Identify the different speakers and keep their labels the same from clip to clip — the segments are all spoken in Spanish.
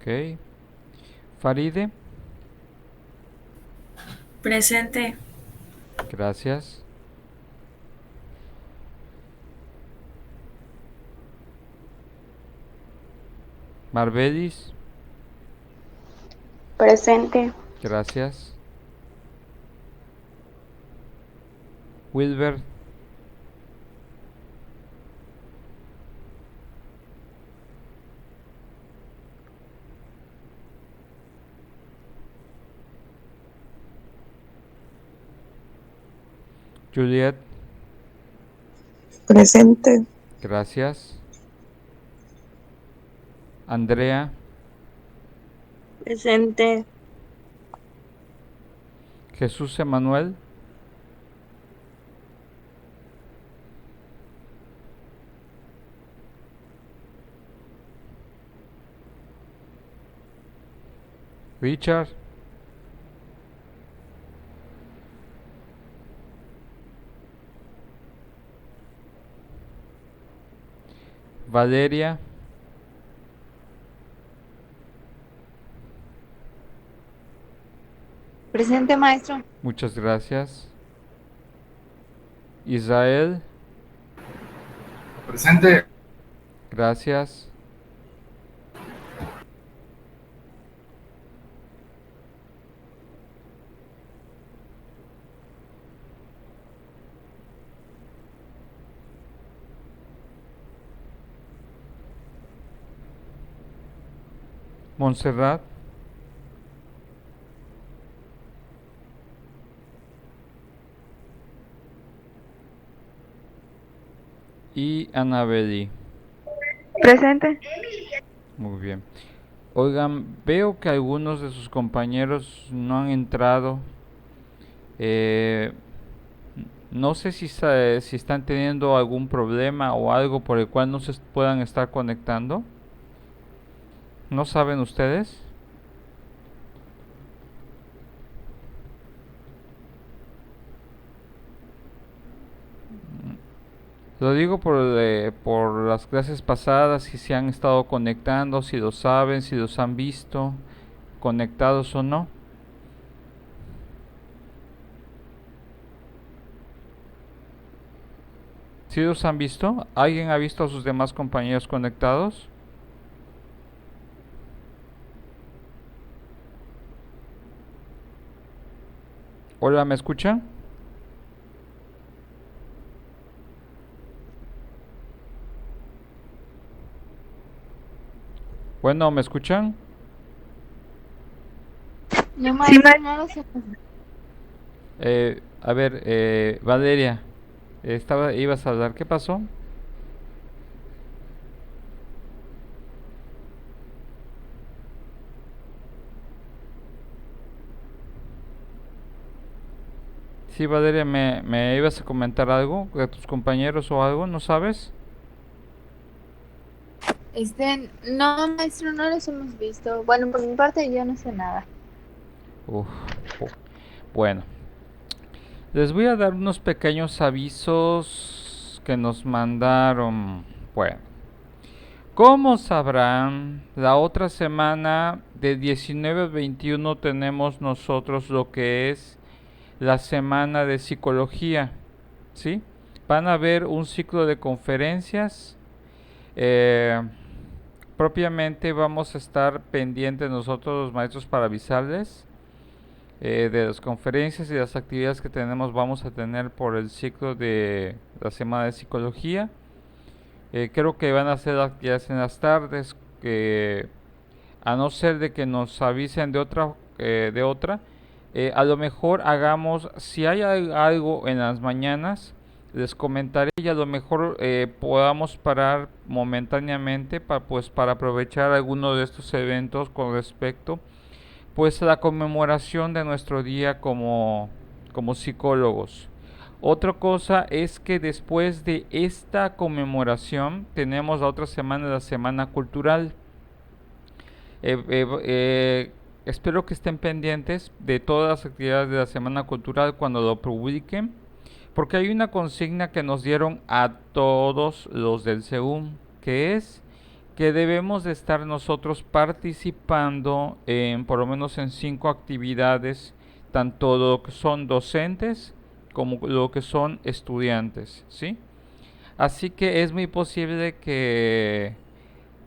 Speaker 1: Ok. Faride,
Speaker 2: Presente.
Speaker 1: gracias. Marbelis,
Speaker 3: Presente.
Speaker 1: gracias. Wilber, Juliet,
Speaker 4: Presente.
Speaker 1: gracias. Andrea,
Speaker 3: Presente.
Speaker 1: Jesús Emanuel, Richard, Valeria,
Speaker 3: Presente, maestro.
Speaker 1: muchas gracias. Israel,
Speaker 5: Presente.
Speaker 1: gracias. Montserrat y Anabeli.
Speaker 3: Presente.
Speaker 1: Muy bien. Oigan, veo que algunos de sus compañeros no han entrado. Eh, no sé si están teniendo algún problema o algo por el cual no se puedan estar conectando. ¿No saben ustedes? Lo digo por las clases pasadas, si se han estado conectando, si lo saben, si los han visto, conectados o no. ¿Si los han visto? ¿Alguien ha visto a sus demás compañeros conectados? Hola, ¿me escuchan? Bueno, ¿me escuchan?
Speaker 3: No, maestro, no lo sé.
Speaker 1: A ver, Valeria, ibas a hablar, ¿qué pasó? Sí, Valeria, me ibas a comentar algo de tus compañeros o algo, ¿no sabes?
Speaker 3: No, maestro, no los hemos visto. Bueno, por mi parte yo no sé nada.
Speaker 1: Uf, bueno, les voy a dar unos pequeños avisos que nos mandaron. Bueno, como sabrán, la otra semana de 19 al 21 tenemos nosotros lo que es la semana de psicología, ¿sí? Van a haber un ciclo de conferencias. eh, Propiamente vamos a estar pendientes nosotros los maestros para avisarles de las conferencias y las actividades que tenemos vamos a tener por el ciclo de la semana de psicología. Creo que van a ser actividades en las tardes, que a no ser de que nos avisen de otra, a lo mejor hagamos, si hay algo en las mañanas, les comentaré y a lo mejor podamos parar momentáneamente para aprovechar alguno de estos eventos con respecto pues a la conmemoración de nuestro día como psicólogos. Otra cosa es que después de esta conmemoración tenemos la otra semana, la semana cultural. Eh, eh, eh, Espero que estén pendientes de todas las actividades de la Semana Cultural cuando lo publiquen, porque hay una consigna que nos dieron a todos los del SEUM, que es que debemos de estar nosotros participando en por lo menos en 5 actividades, tanto lo que son docentes como lo que son estudiantes, ¿sí? Así que es muy posible que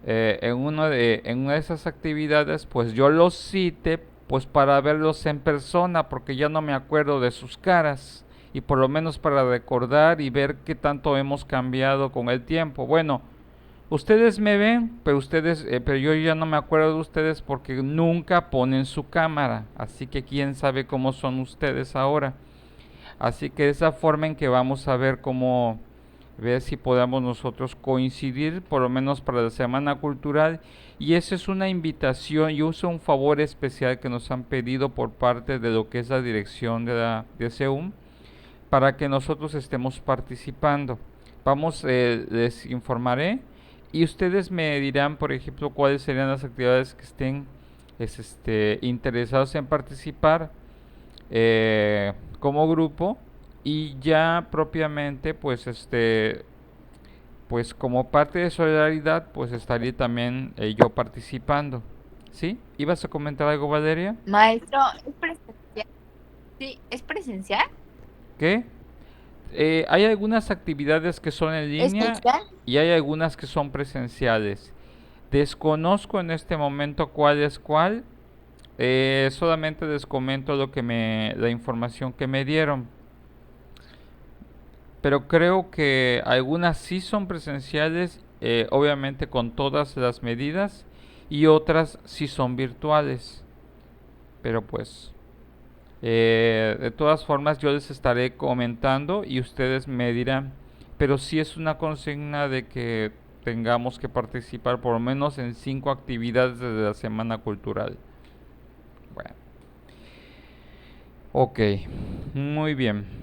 Speaker 1: en una de esas actividades pues yo los cite pues para verlos en persona porque ya no me acuerdo de sus caras y por lo menos para recordar y ver qué tanto hemos cambiado con el tiempo. Bueno, ustedes me ven, pero yo ya no me acuerdo de ustedes porque nunca ponen su cámara, así que quién sabe cómo son ustedes ahora. Así que de esa forma en que vamos a ver cómo ver si podamos nosotros coincidir, por lo menos para la Semana Cultural. Y esa es una invitación y uso un favor especial que nos han pedido por parte de lo que es la dirección de SEUM para que nosotros estemos participando. Les informaré y ustedes me dirán, por ejemplo, cuáles serían las actividades que estén interesados en participar como grupo y ya propiamente pues como parte de solidaridad pues estaría también yo participando. ¿Sí? ¿Ibas a comentar algo, Valeria?
Speaker 3: Maestro, ¿es presencial? Sí, ¿es presencial?
Speaker 1: ¿Qué? Hay algunas actividades que son en
Speaker 3: ¿Es
Speaker 1: línea
Speaker 3: presencial?
Speaker 1: y hay algunas que son presenciales. Desconozco en este momento cuál es cuál. Solamente les comento la información que me dieron. Pero creo que algunas sí son presenciales, obviamente con todas las medidas, y otras sí son virtuales. Pero pues, de todas formas yo les estaré comentando y ustedes me dirán. Pero sí es una consigna de que tengamos que participar por lo menos en 5 actividades de la Semana Cultural. Bueno, ok, muy bien.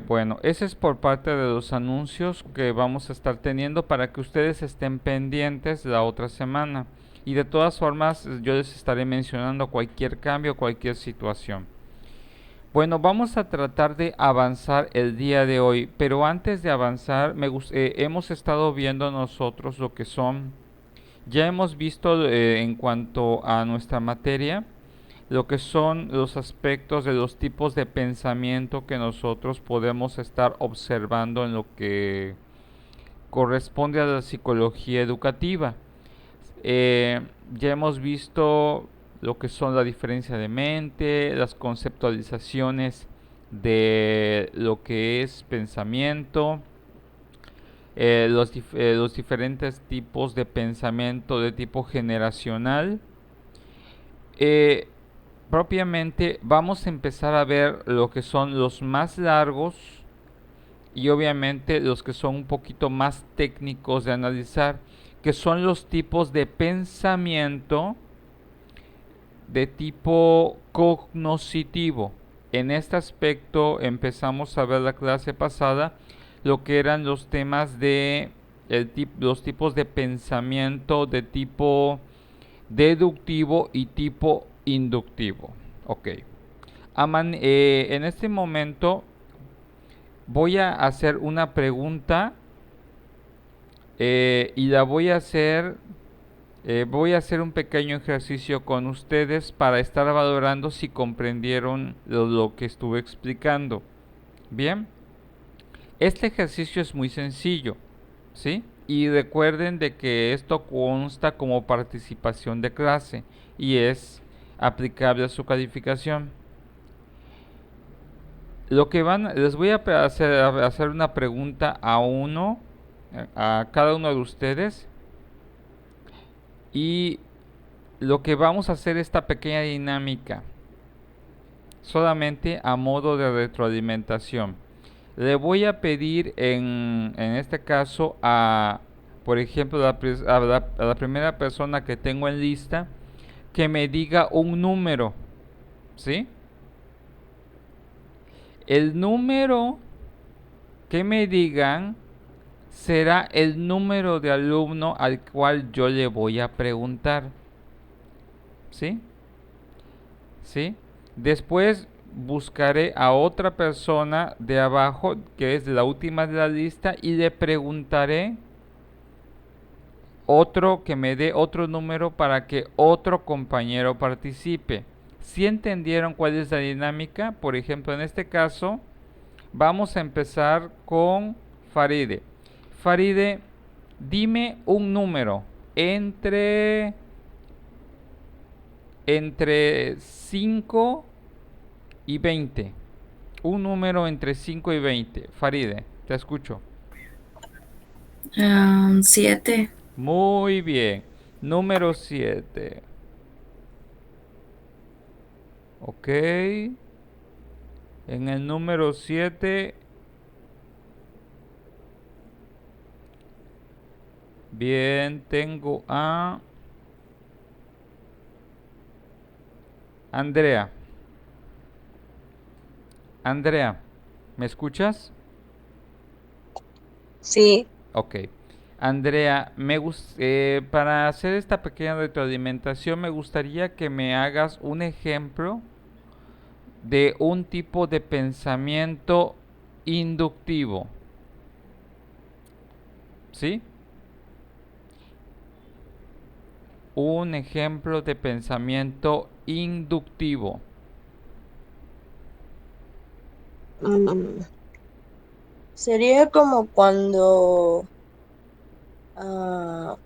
Speaker 1: Bueno, ese es por parte de los anuncios que vamos a estar teniendo para que ustedes estén pendientes la otra semana. Y de todas formas, yo les estaré mencionando cualquier cambio, cualquier situación. Bueno, vamos a tratar de avanzar el día de hoy, pero antes de avanzar, hemos estado viendo nosotros lo que son, ya hemos visto en cuanto a nuestra materia, lo que son los aspectos de los tipos de pensamiento que nosotros podemos estar observando en lo que corresponde a la psicología educativa. Ya hemos visto lo que son la diferencia de mente, las conceptualizaciones de lo que es pensamiento, los diferentes tipos de pensamiento de tipo generacional. Eh, Propiamente vamos a empezar a ver lo que son los más largos y obviamente los que son un poquito más técnicos de analizar, que son los tipos de pensamiento de tipo cognoscitivo. En este aspecto empezamos a ver la clase pasada lo que eran los temas de los tipos de pensamiento de tipo deductivo y tipo inductivo. Ok. En este momento voy a hacer una pregunta y la voy a hacer un pequeño ejercicio con ustedes para estar valorando si comprendieron lo que estuve explicando. Bien, este ejercicio es muy sencillo, ¿sí? Y recuerden de que esto consta como participación de clase y es aplicable a su calificación. Les voy a hacer una pregunta a cada uno de ustedes, y lo que vamos a hacer esta pequeña dinámica solamente a modo de retroalimentación. Le voy a pedir en este caso por ejemplo, a la primera persona que tengo en lista que me diga un número, ¿sí? El número que me digan será el número de alumno al cual yo le voy a preguntar, ¿sí? ¿Sí? Después buscaré a otra persona de abajo, que es la última de la lista, y le preguntaré otro que me dé otro número para que otro compañero participe. ¿Sí entendieron cuál es la dinámica? Por ejemplo, en este caso, vamos a empezar con Faride. Faride, dime un número entre, entre 5 y 20. Un número entre 5 y 20. Faride, te escucho.
Speaker 2: 7.
Speaker 1: Muy bien. Número 7. Ok. En el número 7. Bien, tengo a Andrea. Andrea, ¿me escuchas?
Speaker 3: Sí.
Speaker 1: Ok. Andrea, para hacer esta pequeña retroalimentación me gustaría que me hagas un ejemplo de un tipo de pensamiento inductivo. ¿Sí? Un ejemplo de pensamiento inductivo.
Speaker 4: Mm, Sería como cuando ah,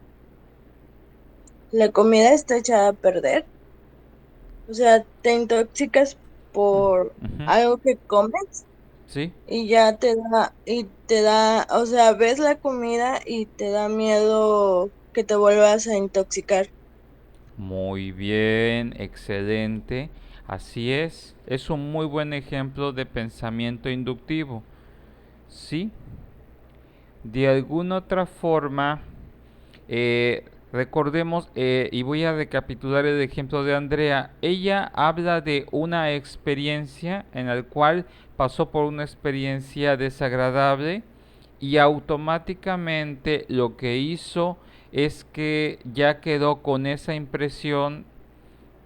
Speaker 4: la comida está echada a perder. O sea, te intoxicas por
Speaker 1: Ujú.
Speaker 4: algo que comes
Speaker 1: ¿Sí?
Speaker 4: y ya o sea, ves la comida y te da miedo que te vuelvas a intoxicar.
Speaker 1: Muy bien, excelente. Así es. Es un muy buen ejemplo de pensamiento inductivo. ¿Sí? De alguna otra forma, recordemos, y voy a recapitular el ejemplo de Andrea, ella habla de una experiencia en la cual pasó por una experiencia desagradable y automáticamente lo que hizo es que ya quedó con esa impresión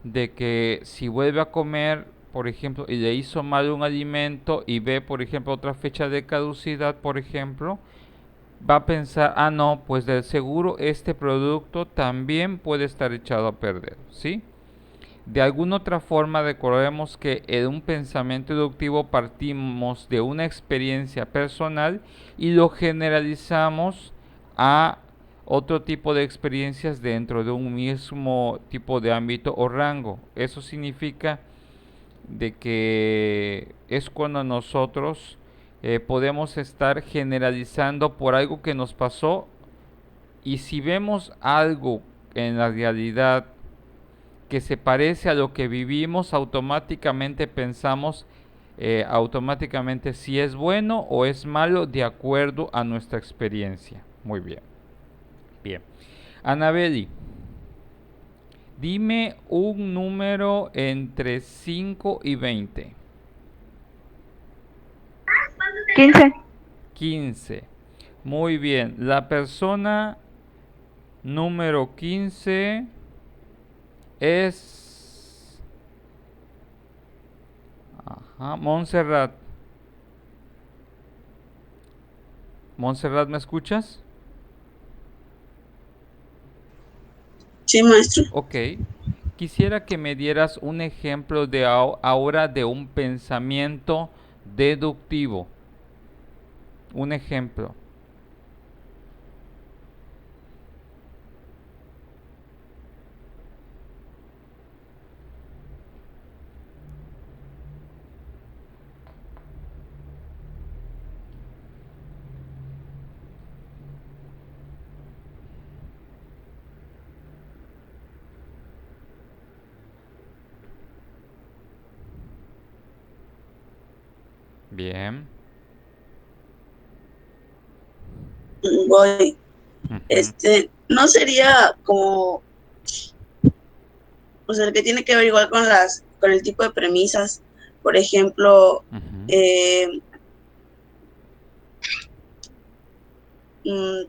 Speaker 1: de que si vuelve a comer, por ejemplo, y le hizo mal un alimento y ve, por ejemplo, otra fecha de caducidad, por ejemplo, va a pensar, ah, no, pues del seguro este producto también puede estar echado a perder, ¿sí? De alguna otra forma recordemos que en un pensamiento inductivo partimos de una experiencia personal y lo generalizamos a otro tipo de experiencias dentro de un mismo tipo de ámbito o rango. Eso significa de que es cuando nosotros podemos estar generalizando por algo que nos pasó y si vemos algo en la realidad que se parece a lo que vivimos, automáticamente pensamos automáticamente si es bueno o es malo de acuerdo a nuestra experiencia. Muy bien. Bien. Anabeli, dime un número entre 5 y 20.
Speaker 5: 15.
Speaker 1: 15. Muy bien. La persona número 15 es... Ajá, Montserrat. Montserrat, ¿me escuchas?
Speaker 2: Sí, maestro.
Speaker 1: Ok. Quisiera que me dieras un ejemplo de ahora de un pensamiento deductivo. Un ejemplo. Bien.
Speaker 2: Voy.
Speaker 1: Ujú.
Speaker 2: No sería como, o sea, que tiene que ver igual con con el tipo de premisas. Por ejemplo,
Speaker 1: Ujú.
Speaker 2: eh, mm,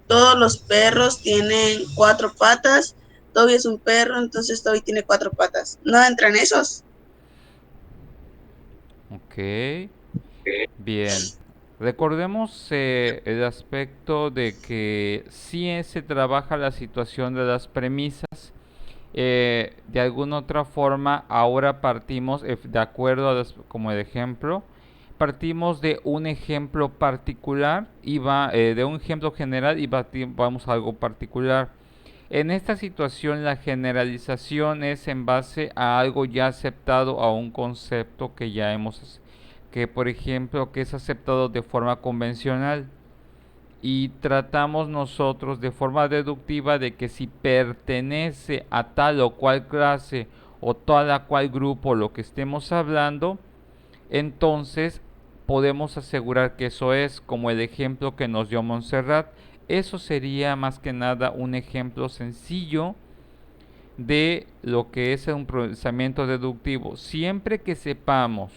Speaker 2: todos los perros tienen cuatro patas. Toby es un perro, entonces Toby tiene cuatro patas. ¿No entran esos?
Speaker 1: Ok. Bien. Recordemos el aspecto de que sí se trabaja la situación de las premisas. De alguna otra forma, ahora partimos, de acuerdo a como el ejemplo, partimos de un ejemplo particular y de un ejemplo general y vamos a algo particular. En esta situación, la generalización es en base a algo ya aceptado, a un concepto que ya que por ejemplo, que es aceptado de forma convencional. Y tratamos nosotros de forma deductiva de que si pertenece a tal o cual clase o tal o cual grupo lo que estemos hablando, entonces podemos asegurar que eso es, como el ejemplo que nos dio Montserrat. Eso sería más que nada un ejemplo sencillo de lo que es un procesamiento deductivo. Siempre que sepamos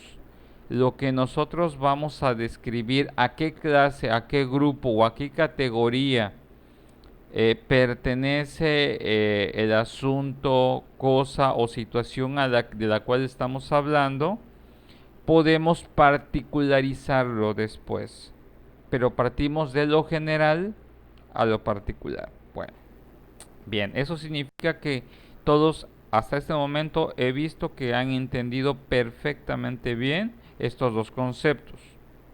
Speaker 1: lo que nosotros vamos a describir, a qué clase, a qué grupo o a qué categoría pertenece el asunto, cosa o situación de la cual estamos hablando, podemos particularizarlo después. Pero partimos de lo general a lo particular. Bueno, bien, eso significa que todos hasta este momento he visto que han entendido perfectamente bien estos dos conceptos.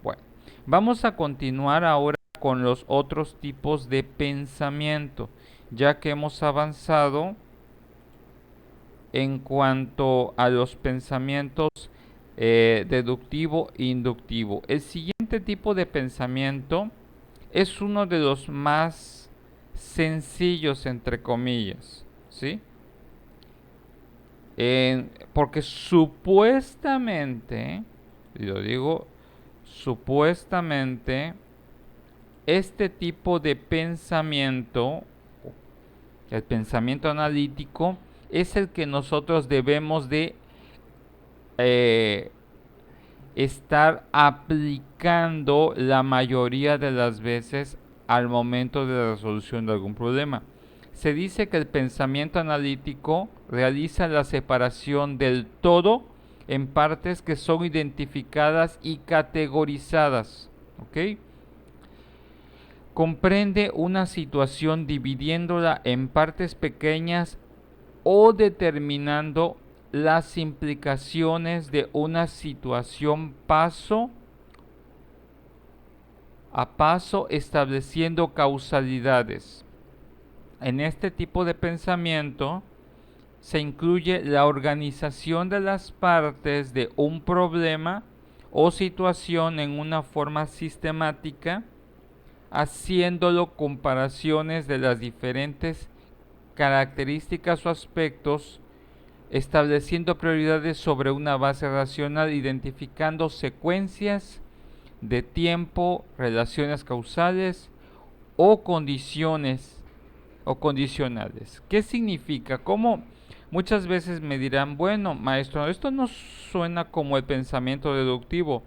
Speaker 1: Bueno, vamos a continuar ahora con los otros tipos de pensamiento, ya que hemos avanzado en cuanto a los pensamientos deductivo e inductivo. El siguiente tipo de pensamiento es uno de los más sencillos, entre comillas, ¿sí? Porque supuestamente, y lo digo supuestamente, este tipo de pensamiento, el pensamiento analítico, es el que nosotros debemos de estar aplicando la mayoría de las veces al momento de la resolución de algún problema. Se dice que el pensamiento analítico realiza la separación del todo en partes que son identificadas y categorizadas. ¿Ok? Comprende una situación dividiéndola en partes pequeñas o determinando las implicaciones de una situación paso a paso, estableciendo causalidades. En este tipo de pensamiento se incluye la organización de las partes de un problema o situación en una forma sistemática, haciéndolo comparaciones de las diferentes características o aspectos, estableciendo prioridades sobre una base racional, identificando secuencias de tiempo, relaciones causales o condiciones o condicionales. ¿Qué significa? ¿Cómo? Muchas veces me dirán, bueno, maestro, esto no suena como el pensamiento deductivo.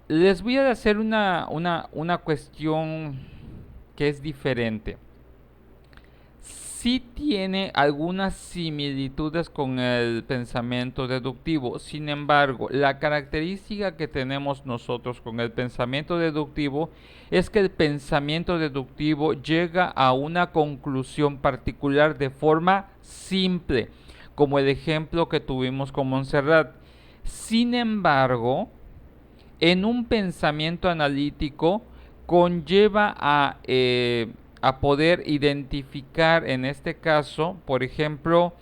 Speaker 1: Les voy a hacer una cuestión que es diferente. Sí tiene algunas similitudes con el pensamiento deductivo. Sin embargo, la característica que tenemos nosotros con el pensamiento deductivo es que el pensamiento deductivo llega a una conclusión particular de forma simple, como el ejemplo que tuvimos con Montserrat. Sin embargo, en un pensamiento analítico conlleva a poder identificar, en este caso, por ejemplo,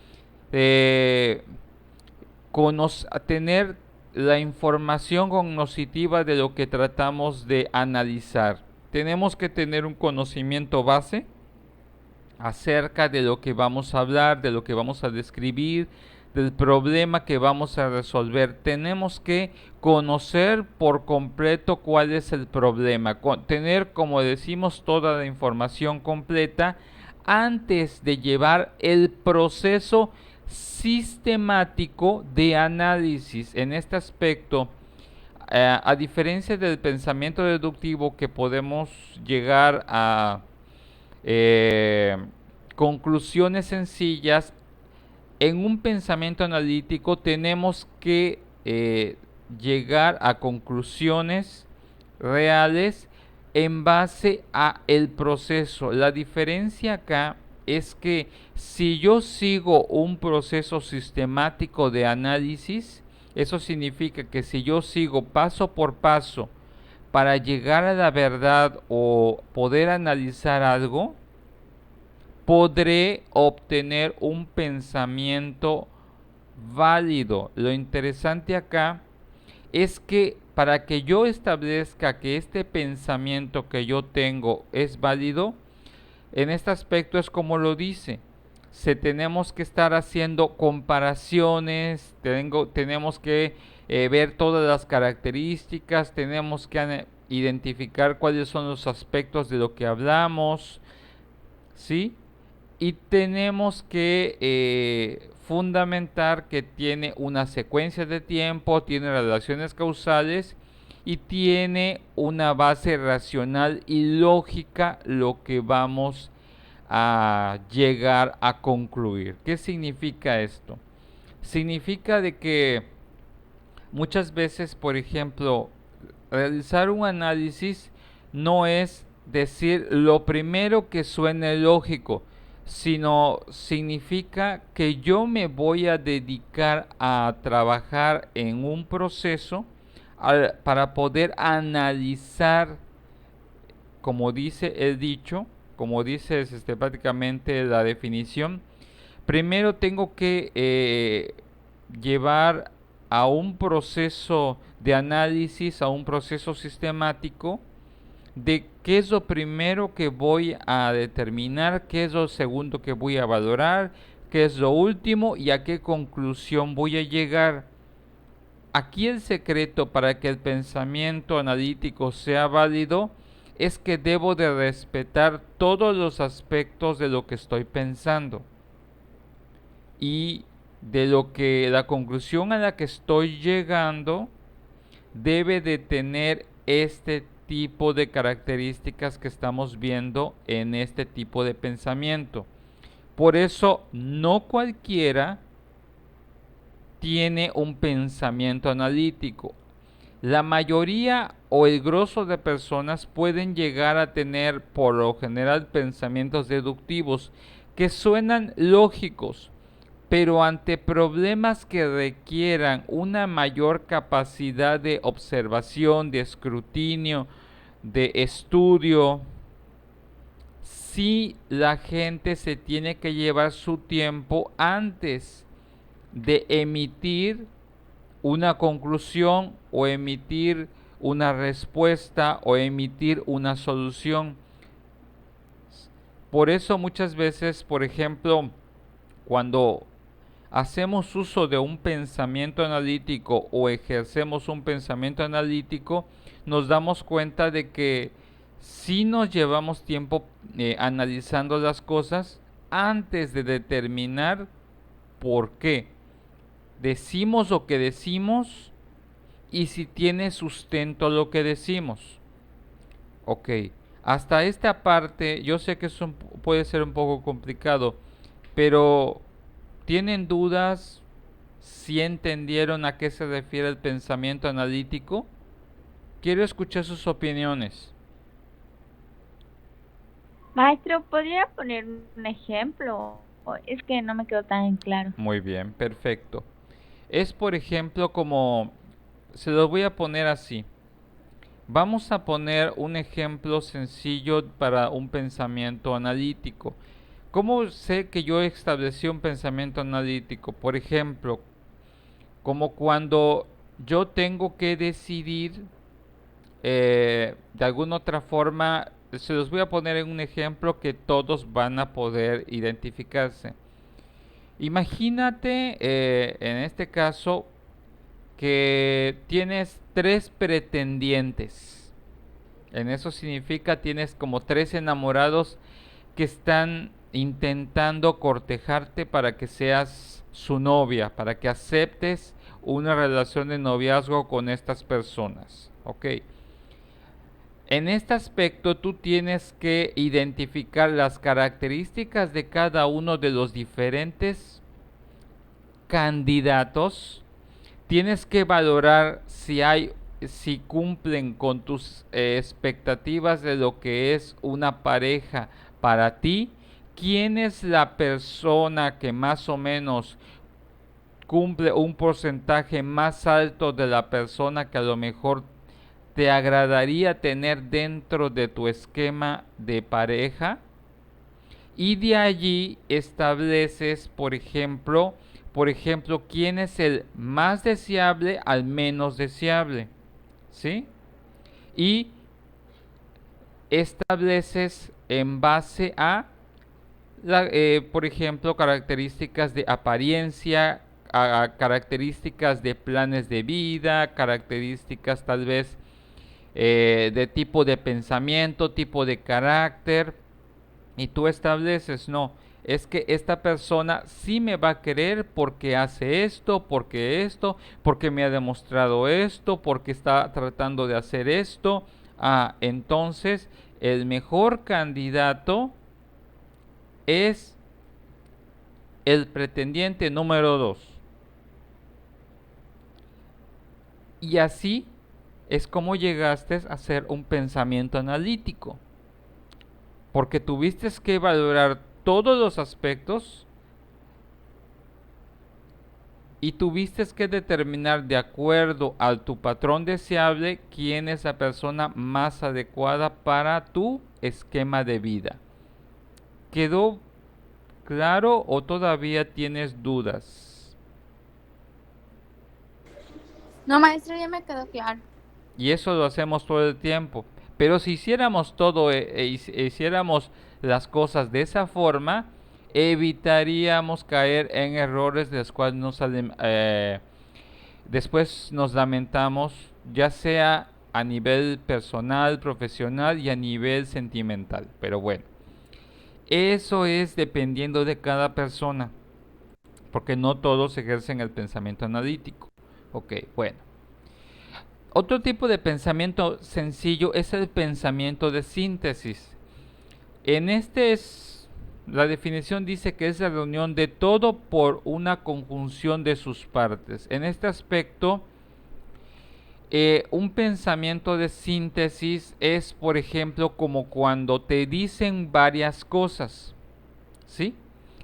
Speaker 1: tener la información cognoscitiva de lo que tratamos de analizar. Tenemos que tener un conocimiento base acerca de lo que vamos a hablar, de lo que vamos a describir, del problema que vamos a resolver. Tenemos que conocer por completo cuál es el problema, tener, como decimos, toda la información completa antes de llevar el proceso sistemático de análisis. En este aspecto, a diferencia del pensamiento deductivo, que podemos llegar a conclusiones sencillas, en un pensamiento analítico tenemos que llegar a conclusiones reales en base a el proceso. La diferencia acá es que si yo sigo un proceso sistemático de análisis, eso significa que si yo sigo paso por paso para llegar a la verdad o poder analizar algo, podré obtener un pensamiento válido. Lo interesante acá es que para que yo establezca que este pensamiento que yo tengo es válido, en este aspecto es como lo dice. Tenemos que estar haciendo comparaciones, tenemos que ver todas las características, tenemos que identificar cuáles son los aspectos de lo que hablamos, ¿sí? Y tenemos que fundamentar que tiene una secuencia de tiempo, tiene relaciones causales y tiene una base racional y lógica lo que vamos a llegar a concluir. ¿Qué significa esto? Significa de que muchas veces, por ejemplo, realizar un análisis no es decir lo primero que suene lógico, sino significa que yo me voy a dedicar a trabajar en un proceso para poder analizar, como dice el dicho, como dice sistemáticamente la definición. Primero tengo que llevar a un proceso de análisis, a un proceso sistemático de qué es lo primero que voy a determinar, qué es lo segundo que voy a valorar, qué es lo último y a qué conclusión voy a llegar. Aquí el secreto para que el pensamiento analítico sea válido es que debo de respetar todos los aspectos de lo que estoy pensando y de lo que la conclusión a la que estoy llegando debe de tener este tipo de características que estamos viendo en este tipo de pensamiento. Por eso no cualquiera tiene un pensamiento analítico. La mayoría o el grosso de personas pueden llegar a tener por lo general pensamientos deductivos que suenan lógicos, pero ante problemas que requieran una mayor capacidad de observación, de escrutinio, de estudio, sí la gente se tiene que llevar su tiempo antes de emitir una conclusión o emitir una respuesta o emitir una solución. Por eso muchas veces, por ejemplo, cuando hacemos uso de un pensamiento analítico o ejercemos un pensamiento analítico, nos damos cuenta de que si nos llevamos tiempo analizando las cosas antes de determinar por qué decimos lo que decimos y si tiene sustento lo que decimos. Ok, hasta esta parte yo sé que eso puede ser un poco complicado, pero ¿tienen dudas? ¿Si entendieron a qué se refiere el pensamiento analítico? Quiero escuchar sus opiniones.
Speaker 5: Maestro, ¿podría poner un ejemplo? Es que no me quedó tan claro.
Speaker 1: Muy bien, perfecto. Es por ejemplo como, se los voy a poner así. Vamos a poner un ejemplo sencillo para un pensamiento analítico. ¿Cómo sé que yo establecí un pensamiento analítico? Por ejemplo, como cuando yo tengo que decidir de alguna otra forma, se los voy a poner en un ejemplo que todos van a poder identificarse. Imagínate en este caso que tienes 3 pretendientes. En eso significa tienes como 3 enamorados que están intentando cortejarte para que seas su novia, para que aceptes una relación de noviazgo con estas personas. ¿Ok? En este aspecto tú tienes que identificar las características de cada uno de los diferentes candidatos. Tienes que valorar si hay si cumplen con tus expectativas de lo que es una pareja para ti, quién es la persona que más o menos cumple un porcentaje más alto de la persona que a lo mejor te agradaría tener dentro de tu esquema de pareja, y de allí estableces, por ejemplo, quién es el más deseable al menos deseable, ¿sí? Y estableces en base a por ejemplo, características de apariencia, a características de planes de vida, características tal vez de tipo de pensamiento, tipo de carácter, y tú estableces, no, es que esta persona sí me va a querer porque hace esto, porque me ha demostrado esto, porque está tratando de hacer esto. Entonces el mejor candidato es el pretendiente número 2. Y así es como llegaste a hacer un pensamiento analítico. Porque tuviste que valorar todos los aspectos y tuviste que determinar de acuerdo a tu patrón deseable quién es la persona más adecuada para tu esquema de vida. ¿Quedó claro o todavía tienes dudas?
Speaker 3: No, maestro, ya me quedó claro.
Speaker 1: Y eso lo hacemos todo el tiempo. Pero si hiciéramos todo, hiciéramos las cosas de esa forma, evitaríamos caer en errores de los cuales después nos lamentamos, ya sea a nivel personal, profesional y a nivel sentimental. Pero bueno, eso es dependiendo de cada persona, porque no todos ejercen el pensamiento analítico. Ok, bueno. Otro tipo de pensamiento sencillo es el pensamiento de síntesis. En la definición dice que es la reunión de todo por una conjunción de sus partes. En este aspecto, un pensamiento de síntesis es, por ejemplo, como cuando te dicen varias cosas, ¿sí?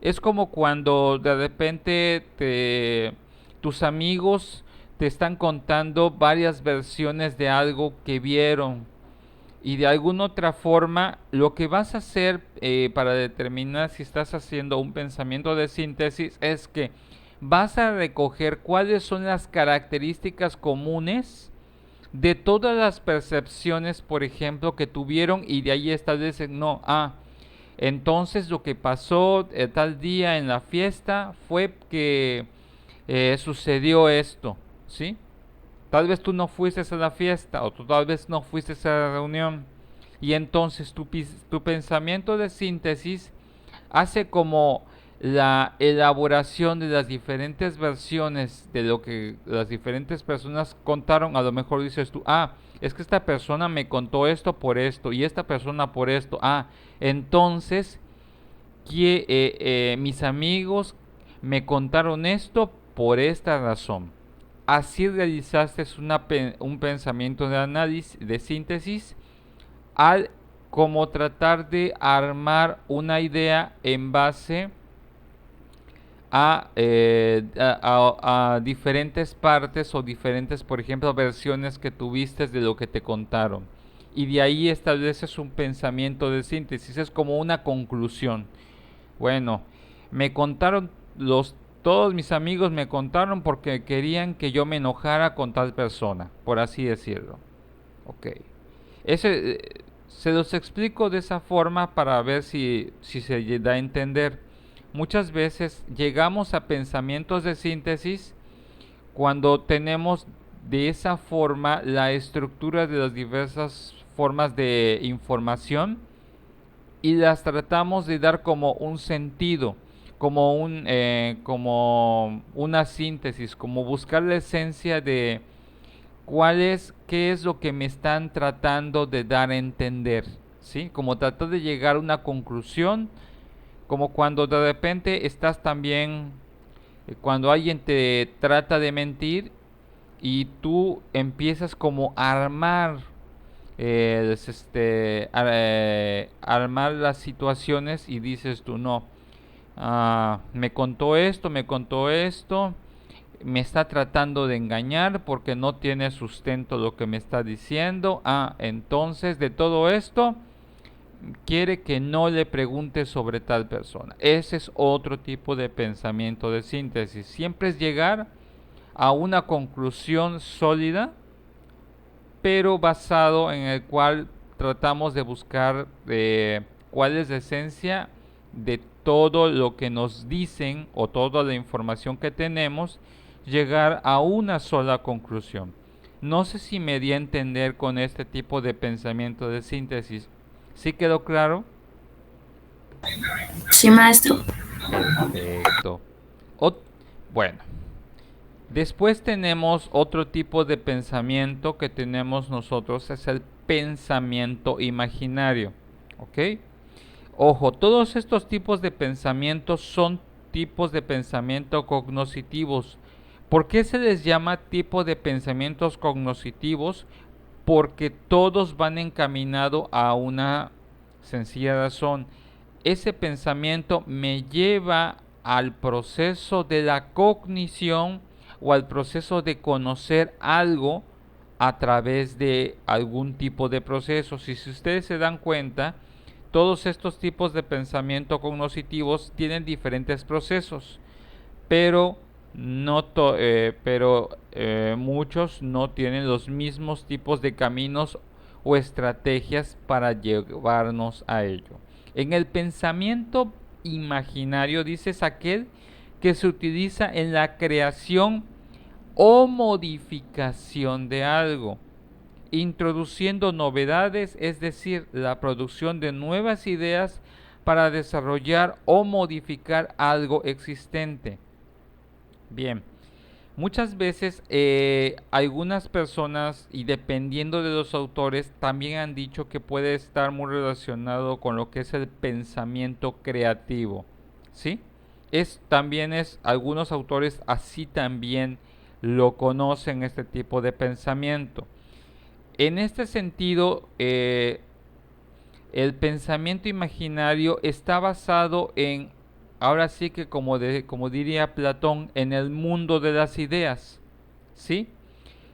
Speaker 1: Es como cuando de repente tus amigos te están contando varias versiones de algo que vieron, y de alguna otra forma lo que vas a hacer para determinar si estás haciendo un pensamiento de síntesis es que vas a recoger cuáles son las características comunes de todas las percepciones, por ejemplo, que tuvieron, y de ahí establecen, no, entonces lo que pasó tal día en la fiesta fue que sucedió esto, ¿sí? Tal vez tú no fuiste a la fiesta o tú tal vez no fuiste a la reunión, y entonces tu pensamiento de síntesis hace como la elaboración de las diferentes versiones de lo que las diferentes personas contaron. A lo mejor dices tú, es que esta persona me contó esto por esto y esta persona por esto. Entonces mis amigos me contaron esto por esta razón. Así realizaste un pensamiento de análisis, de síntesis, al como tratar de armar una idea en base a diferentes partes o diferentes, por ejemplo, versiones que tuviste de lo que te contaron. Y de ahí estableces un pensamiento de síntesis, es como una conclusión. Bueno, me contaron todos mis amigos me contaron porque querían que yo me enojara con tal persona, por así decirlo. Ok. Se los explico de esa forma para ver si se da a entender. Muchas veces llegamos a pensamientos de síntesis cuando tenemos de esa forma la estructura de las diversas formas de información y las tratamos de dar como un sentido, como una síntesis, como buscar la esencia de qué es lo que me están tratando de dar a entender, ¿sí? Como tratar de llegar a una conclusión, como cuando de repente estás también, cuando alguien te trata de mentir y tú empiezas como a armar armar las situaciones y dices tú, no, me contó esto, me está tratando de engañar porque no tiene sustento lo que me está diciendo. Entonces de todo esto quiere que no le pregunte sobre tal persona. Ese es otro tipo de pensamiento de síntesis. Siempre es llegar a una conclusión sólida, pero basado en el cual tratamos de buscar cuál es la esencia de todo lo que nos dicen o toda la información que tenemos, llegar a una sola conclusión. No sé si me di a entender con este tipo de pensamiento de síntesis. ¿Sí quedó claro?
Speaker 6: Sí, maestro.
Speaker 1: Perfecto. Bueno, después tenemos otro tipo de pensamiento que tenemos nosotros, es el pensamiento imaginario. ¿Ok? Ojo, todos estos tipos de pensamientos son tipos de pensamiento cognoscitivos. ¿Por qué se les llama tipo de pensamientos cognoscitivos? Porque todos van encaminados a una sencilla razón. Ese pensamiento me lleva al proceso de la cognición o al proceso de conocer algo a través de algún tipo de proceso. Si ustedes se dan cuenta, todos estos tipos de pensamiento cognitivos tienen diferentes procesos, pero muchos no tienen los mismos tipos de caminos o estrategias para llevarnos a ello. En el pensamiento imaginario, dice, es aquel que se utiliza en la creación o modificación de algo, introduciendo novedades, es decir, la producción de nuevas ideas para desarrollar o modificar algo existente. Bien, muchas veces algunas personas, y dependiendo de los autores, también han dicho que puede estar muy relacionado con lo que es el pensamiento creativo, ¿sí? Algunos autores así también lo conocen, este tipo de pensamiento. En este sentido, el pensamiento imaginario está basado en, ahora sí que como diría Platón, en el mundo de las ideas, ¿sí?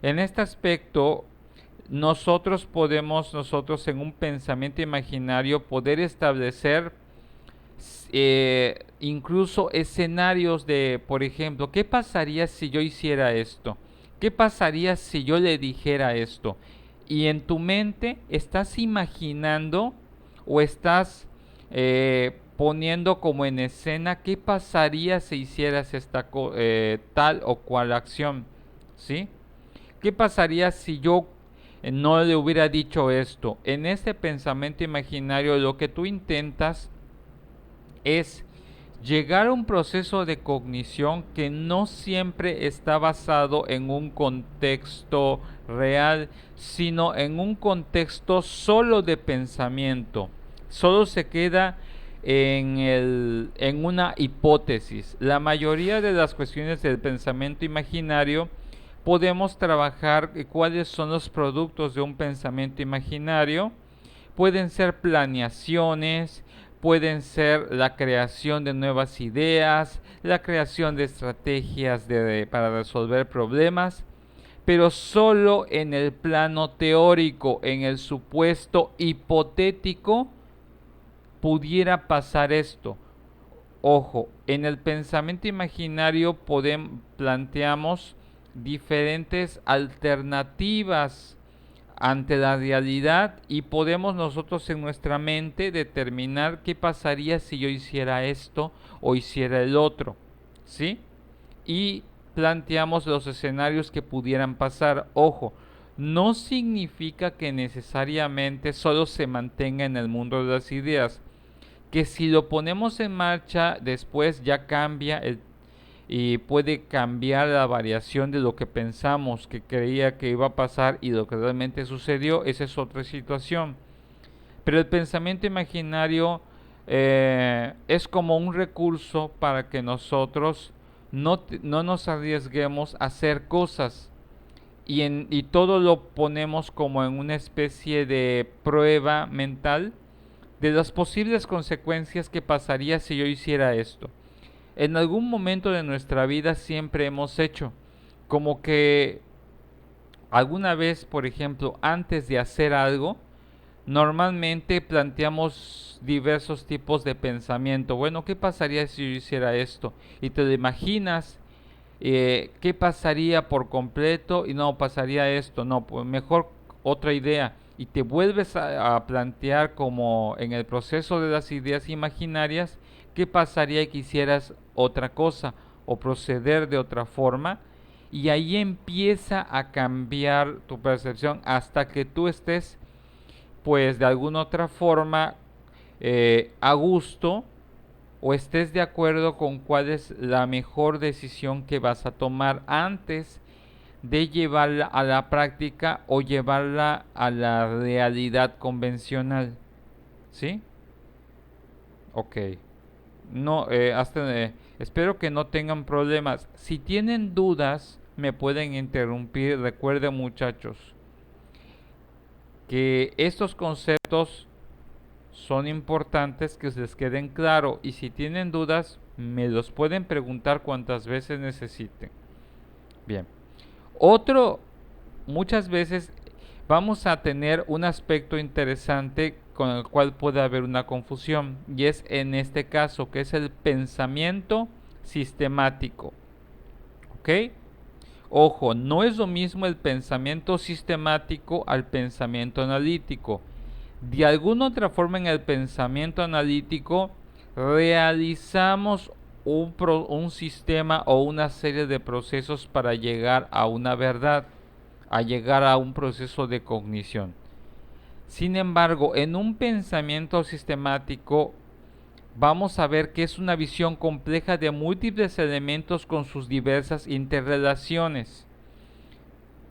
Speaker 1: En este aspecto, nosotros en un pensamiento imaginario, poder establecer incluso escenarios de, por ejemplo, ¿qué pasaría si yo hiciera esto? ¿Qué pasaría si yo le dijera esto? Y en tu mente estás imaginando o estás poniendo como en escena qué pasaría si hicieras tal o cual acción, ¿sí? ¿Qué pasaría si yo no le hubiera dicho esto? En este pensamiento imaginario lo que tú intentas es llegar a un proceso de cognición que no siempre está basado en un contexto real, sino en un contexto solo de pensamiento. Solo se queda en una hipótesis. La mayoría de las cuestiones del pensamiento imaginario podemos trabajar cuáles son los productos de un pensamiento imaginario. Pueden ser planeaciones, pueden ser la creación de nuevas ideas, la creación de estrategias para resolver problemas, pero solo en el plano teórico, en el supuesto hipotético, pudiera pasar esto. Ojo, en el pensamiento imaginario planteamos diferentes alternativas ante la realidad y podemos nosotros en nuestra mente determinar qué pasaría si yo hiciera esto o hiciera el otro, ¿sí? Y planteamos los escenarios que pudieran pasar. Ojo, no significa que necesariamente solo se mantenga en el mundo de las ideas, que si lo ponemos en marcha después ya cambia y puede cambiar la variación de lo que pensamos que creía que iba a pasar y lo que realmente sucedió. Esa es otra situación. Pero el pensamiento imaginario es como un recurso para que nosotros no nos arriesguemos a hacer cosas. y todo lo ponemos como en una especie de prueba mental de las posibles consecuencias que pasaría si yo hiciera esto. En algún momento de nuestra vida siempre hemos hecho, como que alguna vez, por ejemplo, antes de hacer algo, normalmente planteamos diversos tipos de pensamiento. Bueno, ¿qué pasaría si yo hiciera esto? Y te lo imaginas, ¿qué pasaría por completo? Y no, pasaría esto. No, pues mejor otra idea. Y te vuelves a plantear como en el proceso de las ideas imaginarias, ¿qué pasaría que hicieras otra cosa o proceder de otra forma? Y ahí empieza a cambiar tu percepción hasta que tú estés pues de alguna otra forma a gusto o estés de acuerdo con cuál es la mejor decisión que vas a tomar antes de llevarla a la práctica o llevarla a la realidad convencional. ¿Sí? Ok. No, espero que no tengan problemas. Si tienen dudas, me pueden interrumpir. Recuerden, muchachos, que estos conceptos son importantes que les queden claro y si tienen dudas me los pueden preguntar cuantas veces necesiten. Bien. Muchas veces vamos a tener un aspecto interesante con el cual puede haber una confusión y es en este caso que es el pensamiento sistemático. ¿Ok? Ojo, no es lo mismo el pensamiento sistemático al pensamiento analítico. De alguna otra forma en el pensamiento analítico realizamos un sistema o una serie de procesos para llegar a una verdad, a llegar a un proceso de cognición. Sin embargo, en un pensamiento sistemático vamos a ver que es una visión compleja de múltiples elementos con sus diversas interrelaciones.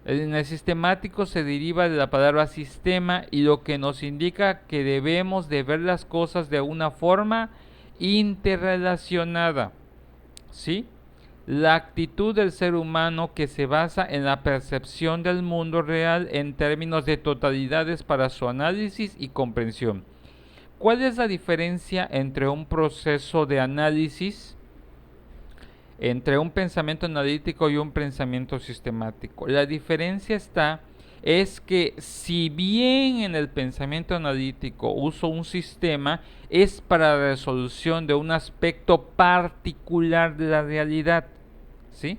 Speaker 1: En el sistemático se deriva de la palabra sistema y lo que nos indica que debemos de ver las cosas de una forma interrelacionada. ¿Sí? La actitud del ser humano que se basa en la percepción del mundo real en términos de totalidades para su análisis y comprensión. ¿Cuál es la diferencia entre un proceso de análisis, entre un pensamiento analítico y un pensamiento sistemático? La diferencia es que si bien en el pensamiento analítico uso un sistema, es para la resolución de un aspecto particular de la realidad, ¿sí?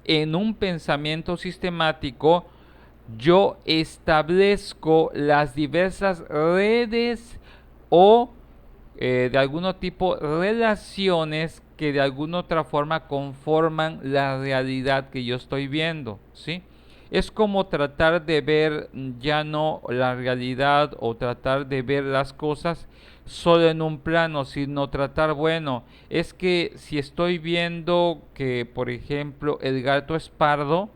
Speaker 1: En un pensamiento sistemático yo establezco las diversas redes o de algún tipo relaciones que de alguna otra forma conforman la realidad que yo estoy viendo, ¿sí? Es como tratar de ver ya no la realidad o tratar de ver las cosas solo en un plano, sino tratar, bueno, es que si estoy viendo que, por ejemplo, el gato es pardo,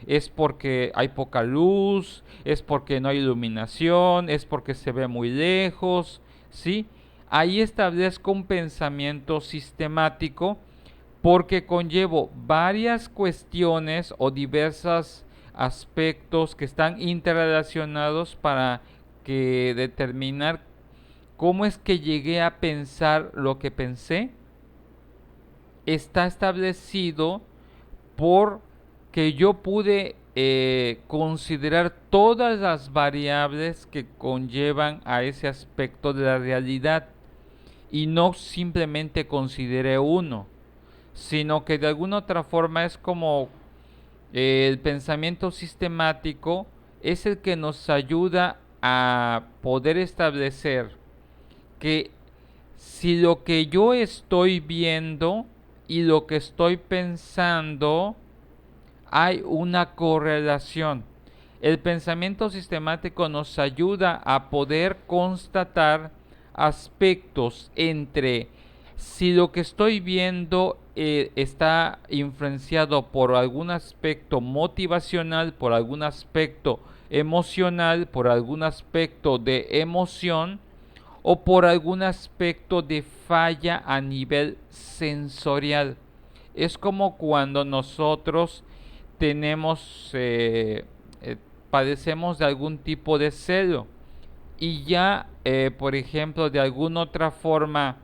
Speaker 1: es porque hay poca luz, es porque no hay iluminación, es porque se ve muy lejos, ¿sí? Ahí establezco un pensamiento sistemático porque conllevo varias cuestiones o diversos aspectos que están interrelacionados para que determinar cómo es que llegué a pensar lo que pensé. Está establecido porque yo pude considerar todas las variables que conllevan a ese aspecto de la realidad y no simplemente consideré uno, sino que de alguna otra forma es como el pensamiento sistemático es el que nos ayuda a poder establecer que si lo que yo estoy viendo y lo que estoy pensando hay una correlación. El pensamiento sistemático nos ayuda a poder constatar aspectos entre si lo que estoy viendo está influenciado por algún aspecto motivacional, por algún aspecto emocional, por algún aspecto de emoción o por algún aspecto de falla a nivel sensorial. Es como cuando nosotros tenemos, padecemos de algún tipo de celo. Y ya, por ejemplo, de alguna otra forma,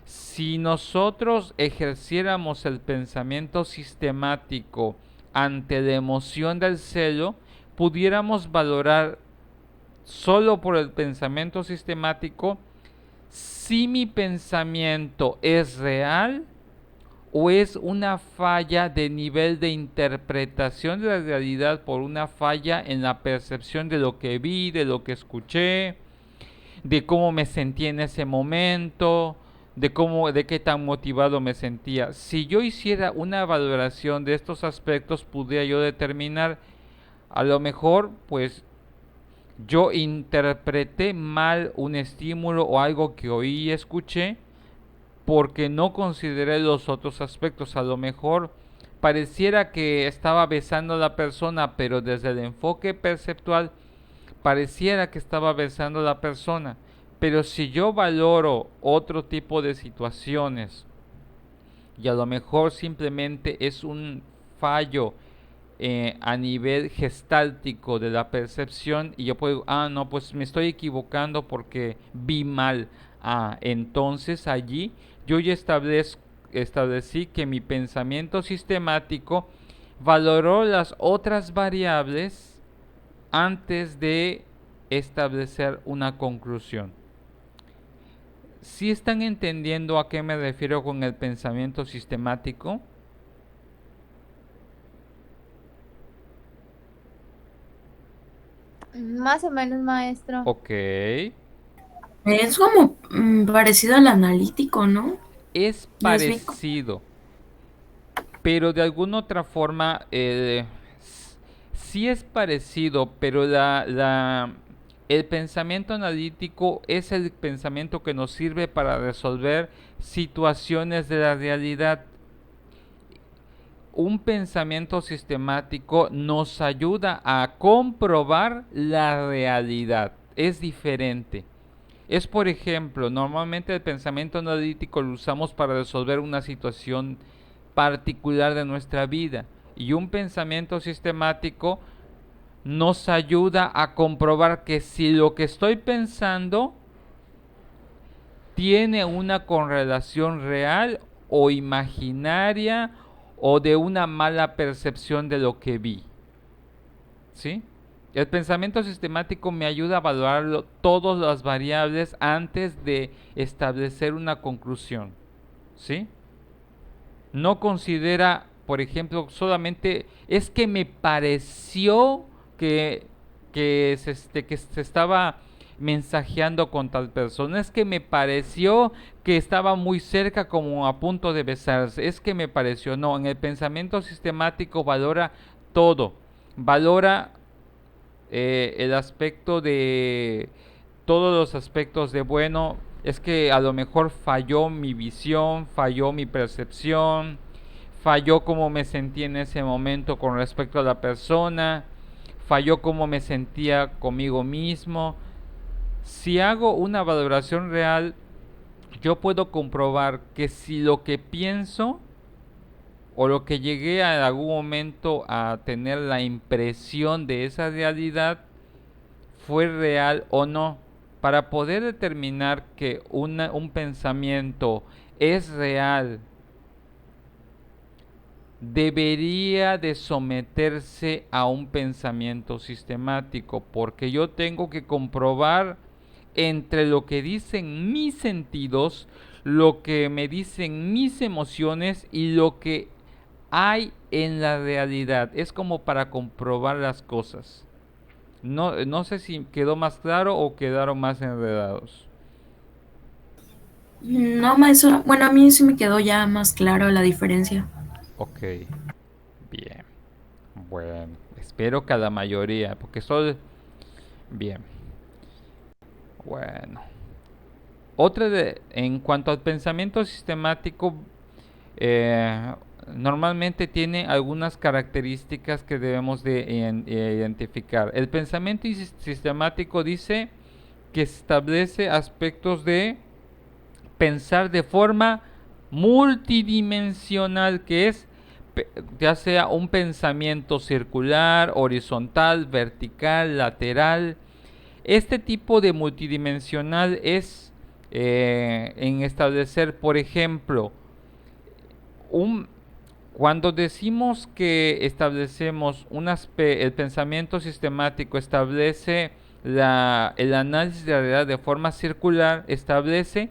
Speaker 1: si nosotros ejerciéramos el pensamiento sistemático ante la emoción del celo, pudiéramos valorar solo por el pensamiento sistemático si mi pensamiento es real o es una falla de nivel de interpretación de la realidad por una falla en la percepción de lo que vi, de lo que escuché, de cómo me sentí en ese momento, de qué tan motivado me sentía. Si yo hiciera una valoración de estos aspectos, pudiera yo determinar, a lo mejor, pues yo interpreté mal un estímulo o algo que oí y escuché porque no consideré los otros aspectos. A lo mejor pareciera que estaba besando a la persona, pero desde el enfoque perceptual pareciera que estaba besando a la persona. Pero si yo valoro otro tipo de situaciones y a lo mejor simplemente es un fallo a nivel gestáltico de la percepción y yo puedo, no, pues me estoy equivocando porque vi mal. Entonces allí yo ya establecí que mi pensamiento sistemático valoró las otras variables antes de establecer una conclusión. ¿Sí están entendiendo a qué me refiero con el pensamiento sistemático?
Speaker 3: Más o menos, maestro.
Speaker 1: Ok.
Speaker 6: Es como parecido al analítico, ¿no?
Speaker 1: Es
Speaker 6: Más bien
Speaker 1: parecido, pero de alguna otra forma sí es parecido, pero el pensamiento analítico es el pensamiento que nos sirve para resolver situaciones de la realidad. Un pensamiento sistemático nos ayuda a comprobar la realidad. Es diferente. Es, por ejemplo, normalmente el pensamiento analítico lo usamos para resolver una situación particular de nuestra vida. Y un pensamiento sistemático nos ayuda a comprobar que si lo que estoy pensando tiene una correlación real o imaginaria o de una mala percepción de lo que vi. ¿Sí? El pensamiento sistemático me ayuda a valorar todas las variables antes de establecer una conclusión. ¿Sí? No considera, por ejemplo, solamente es que me pareció que se estaba mensajeando con tal persona, es que me pareció que estaba muy cerca como a punto de besarse, es que me pareció, no, en el pensamiento sistemático valora todo, valora el aspecto de todos los aspectos de bueno, es que a lo mejor falló mi visión, falló mi percepción, falló cómo me sentí en ese momento con respecto a la persona, falló cómo me sentía conmigo mismo. Si hago una valoración real, yo puedo comprobar que si lo que pienso o lo que llegué a algún momento a tener la impresión de esa realidad fue real o no. Para poder determinar que un pensamiento es real, debería de someterse a un pensamiento sistemático, porque yo tengo que comprobar entre lo que dicen mis sentidos, lo que me dicen mis emociones y lo que hay en la realidad. Es como para comprobar las cosas. No sé si quedó más claro o quedaron más enredados.
Speaker 6: no, maestro. Bueno, a mí sí me quedó ya más claro la diferencia.
Speaker 1: Ok, bien. Bueno, espero que a la mayoría, porque solo... Bien. Bueno. En cuanto al pensamiento sistemático, eh, normalmente tiene algunas características que debemos de identificar. El pensamiento sistemático dice que establece aspectos de pensar de forma multidimensional, que es ya sea un pensamiento circular, horizontal, vertical, lateral. Este tipo de multidimensional es en establecer, por ejemplo, cuando decimos que establecemos el pensamiento sistemático establece el análisis de la realidad de forma circular, establece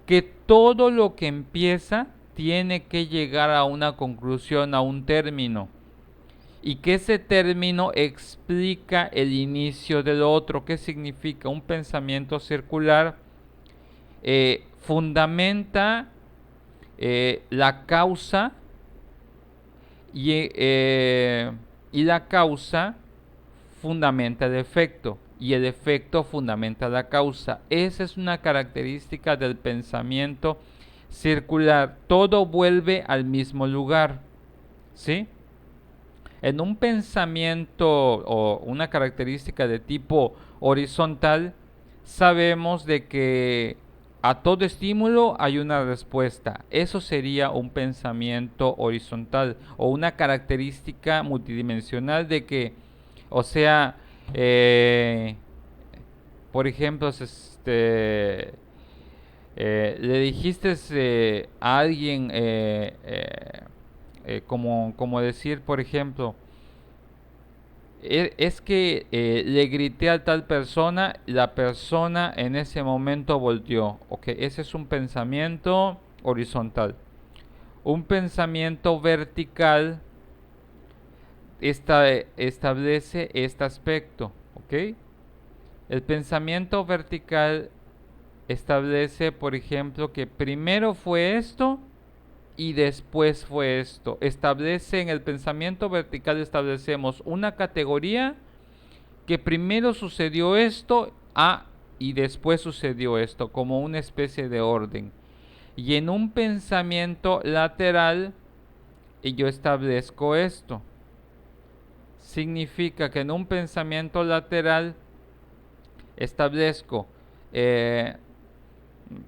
Speaker 1: que todo lo que empieza tiene que llegar a una conclusión, a un término, y que ese término explica el inicio del otro. ¿Qué significa? Un pensamiento circular fundamenta la causa y la causa fundamenta el efecto y el efecto fundamenta la causa. Esa es una característica del pensamiento circular. Todo vuelve al mismo lugar, ¿sí? En un pensamiento o una característica de tipo horizontal, sabemos de que a todo estímulo hay una respuesta. Eso sería un pensamiento horizontal o una característica multidimensional de que, o sea, por ejemplo, le dijiste a alguien, como decir, por ejemplo, es que le grité a tal persona, la persona en ese momento volteó. Ok, ese es un pensamiento horizontal. Un pensamiento vertical establece este aspecto. Ok, el pensamiento vertical establece, por ejemplo, que primero fue esto y después fue esto. Establece en el pensamiento vertical, establecemos una categoría que primero sucedió esto, y después sucedió esto, como una especie de orden. Y en un pensamiento lateral, yo establezco esto. Significa que en un pensamiento lateral establezco,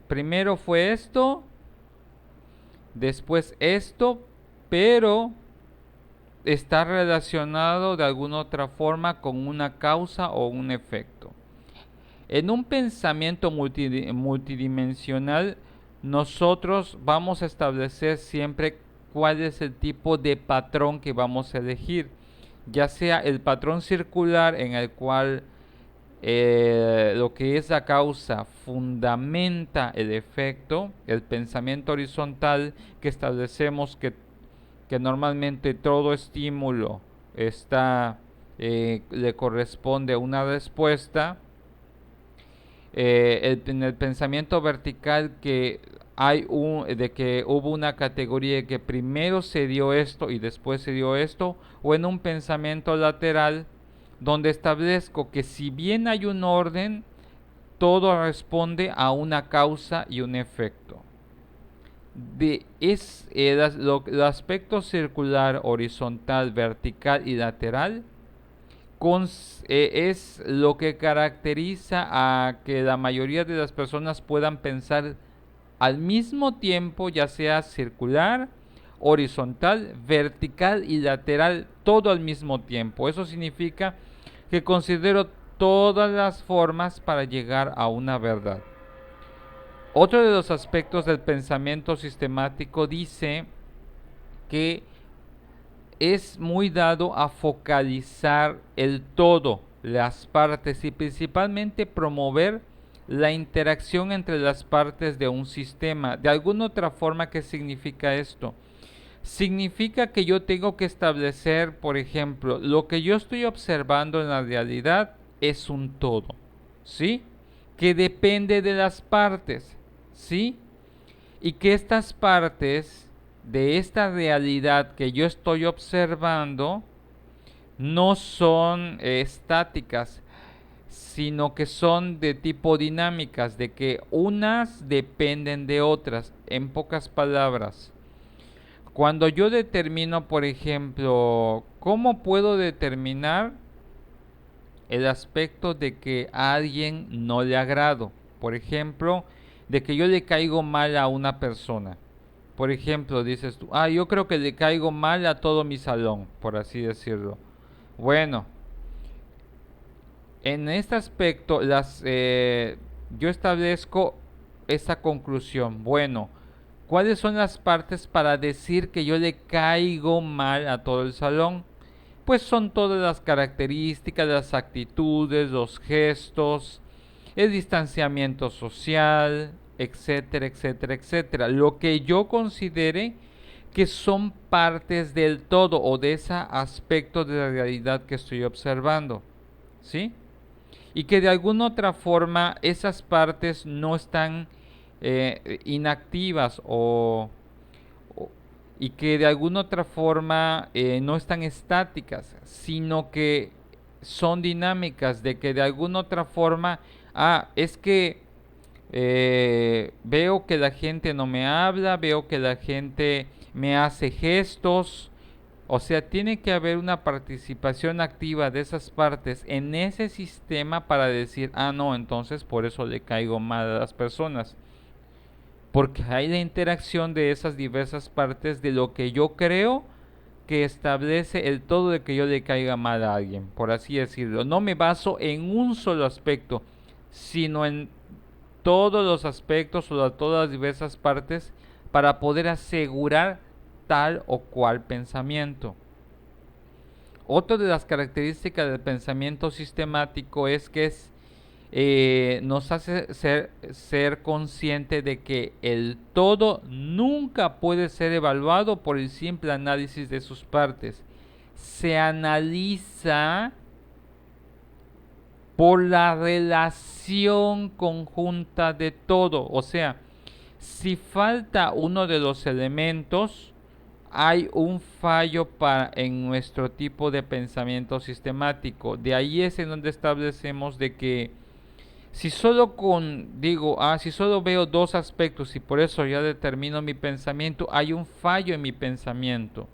Speaker 1: primero fue esto, después esto, pero está relacionado de alguna otra forma con una causa o un efecto. En un pensamiento multidimensional, nosotros vamos a establecer siempre cuál es el tipo de patrón que vamos a elegir, ya sea el patrón circular en el cual lo que es la causa fundamenta el efecto, el pensamiento horizontal que establecemos que normalmente todo estímulo le corresponde a una respuesta. En el pensamiento vertical de que hubo una categoría que primero se dio esto y después se dio esto, o en un pensamiento lateral donde establezco que si bien hay un orden, todo responde a una causa y un efecto. El aspecto circular, horizontal, vertical y lateral es lo que caracteriza a que la mayoría de las personas puedan pensar al mismo tiempo, ya sea circular, horizontal, vertical y lateral, todo al mismo tiempo. Eso significa que considero todas las formas para llegar a una verdad. Otro de los aspectos del pensamiento sistemático dice que es muy dado a focalizar el todo, las partes y principalmente promover la interacción entre las partes de un sistema. De alguna otra forma, ¿qué significa esto? Significa que yo tengo que establecer, por ejemplo, lo que yo estoy observando en la realidad es un todo, ¿sí? Que depende de las partes, ¿sí? Y que estas partes de esta realidad que yo estoy observando no son estáticas, sino que son de tipo dinámicas, de que unas dependen de otras. En pocas palabras, cuando yo determino, por ejemplo, ¿cómo puedo determinar el aspecto de que a alguien no le agrado? Por ejemplo, de que yo le caigo mal a una persona. por ejemplo, dices tú, yo creo que le caigo mal a todo mi salón, por así decirlo. Bueno, en este aspecto, yo establezco esa conclusión. Bueno, ¿cuáles son las partes para decir que yo le caigo mal a todo el salón? Pues son todas las características, las actitudes, los gestos, el distanciamiento social, etcétera, etcétera, etcétera. Lo que yo considere que son partes del todo o de ese aspecto de la realidad que estoy observando, ¿sí? Y que de alguna otra forma esas partes no están inactivas o- y que de alguna otra forma no están estáticas, sino que son dinámicas, de que de alguna otra forma, es que veo que la gente no me habla, veo que la gente me hace gestos, o sea, tiene que haber una participación activa de esas partes en ese sistema para decir, no, entonces por eso le caigo mal a las personas. Porque hay la interacción de esas diversas partes de lo que yo creo que establece el todo de que yo le caiga mal a alguien, por así decirlo. No me baso en un solo aspecto, sino en todos los aspectos o todas las diversas partes para poder asegurar tal o cual pensamiento. Otra de las características del pensamiento sistemático es que nos hace ser consciente de que el todo nunca puede ser evaluado por el simple análisis de sus partes. Se analiza por la relación conjunta de todo. O sea, si falta uno de los elementos, hay un fallo en nuestro tipo de pensamiento sistemático. De ahí es en donde establecemos de que si solo si solo veo dos aspectos y por eso ya determino mi pensamiento, hay un fallo en mi pensamiento.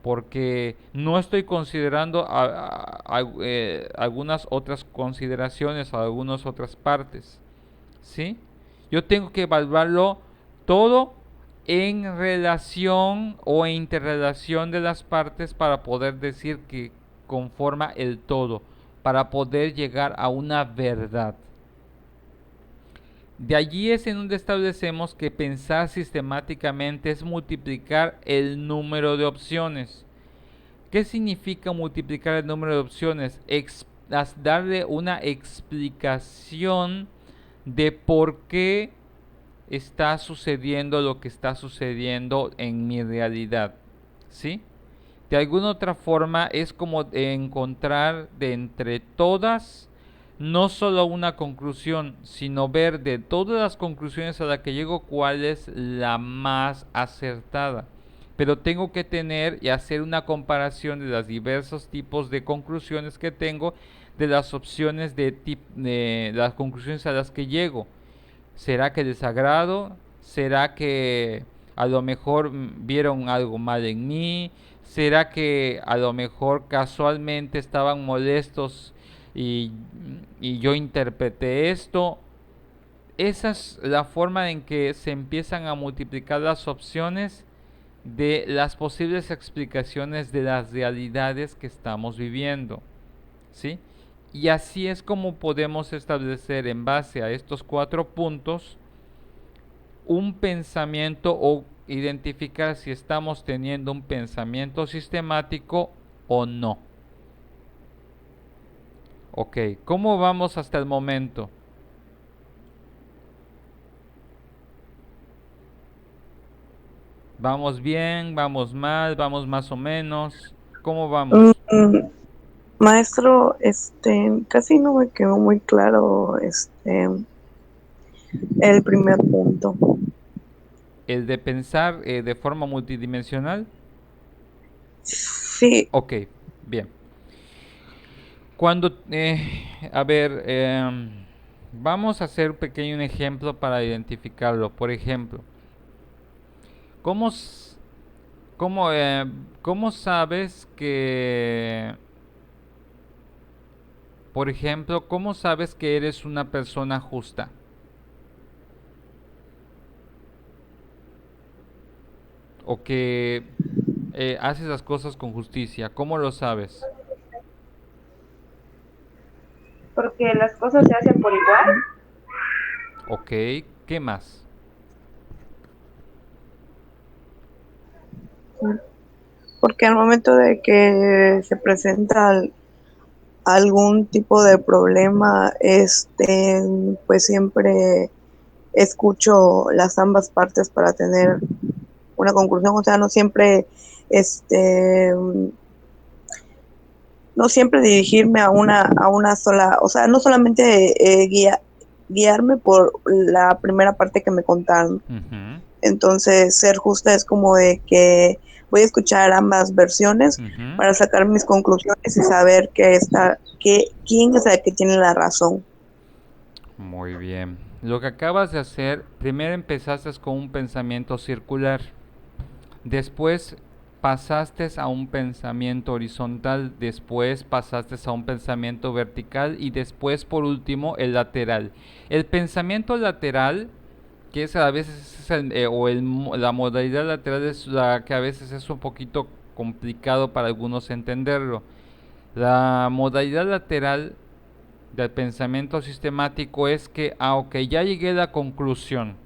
Speaker 1: Porque no estoy considerando algunas otras consideraciones, algunas otras partes. ¿Sí? Yo tengo que evaluarlo todo en relación o interrelación de las partes para poder decir que conforma el todo, para poder llegar a una verdad. De allí es en donde establecemos que pensar sistemáticamente es multiplicar el número de opciones. ¿Qué significa multiplicar el número de opciones? Darle una explicación de por qué está sucediendo lo que está sucediendo en mi realidad. ¿Sí? De alguna otra forma es como encontrar de entre todas no solo una conclusión, sino ver de todas las conclusiones a las que llego cuál es la más acertada. Pero tengo que tener y hacer una comparación de los diversos tipos de conclusiones que tengo, de las opciones de las conclusiones a las que llego. ¿Será que desagrado? ¿Será que a lo mejor vieron algo mal en mí? ¿Será que a lo mejor casualmente estaban molestos y, y yo interpreté esto? Esa es la forma en que se empiezan a multiplicar las opciones de las posibles explicaciones de las realidades que estamos viviendo, ¿sí? Y así es como podemos establecer en base a estos 4 puntos un pensamiento o identificar si estamos teniendo un pensamiento sistemático o no. Ok, ¿cómo vamos hasta el momento? ¿Vamos bien? ¿Vamos mal? ¿Vamos más o menos? ¿Cómo vamos?
Speaker 7: Maestro, casi no me quedó muy claro, el primer punto.
Speaker 1: ¿El de pensar de forma multidimensional?
Speaker 7: Sí,
Speaker 1: Ok, bien. Cuando, a ver, vamos a hacer un pequeño ejemplo para identificarlo. Por ejemplo, ¿cómo, cómo, cómo sabes que, por ejemplo, cómo sabes que eres una persona justa? o que haces las cosas con justicia? ¿Cómo lo sabes?
Speaker 8: Porque las cosas se hacen por igual.
Speaker 1: Ok, ¿qué más?
Speaker 7: Porque al momento de que se presenta algún tipo de problema, pues siempre escucho las ambas partes para tener una conclusión. O sea, este, no siempre dirigirme a una sola, o sea, no solamente guiarme por la primera parte que me contaron.
Speaker 1: Ujú,
Speaker 7: Entonces, ser justa es como de que voy a escuchar ambas versiones
Speaker 1: ujú.
Speaker 7: para sacar mis conclusiones y saber quién es el que tiene la razón.
Speaker 1: Muy bien. Lo que acabas de hacer, primero empezaste con un pensamiento circular, después pasaste a un pensamiento horizontal, después pasaste a un pensamiento vertical y después por último el lateral. El pensamiento lateral, que es a veces es la modalidad lateral, es la que a veces es un poquito complicado para algunos entenderlo. La modalidad lateral del pensamiento sistemático es que, ok, ya llegué a la conclusión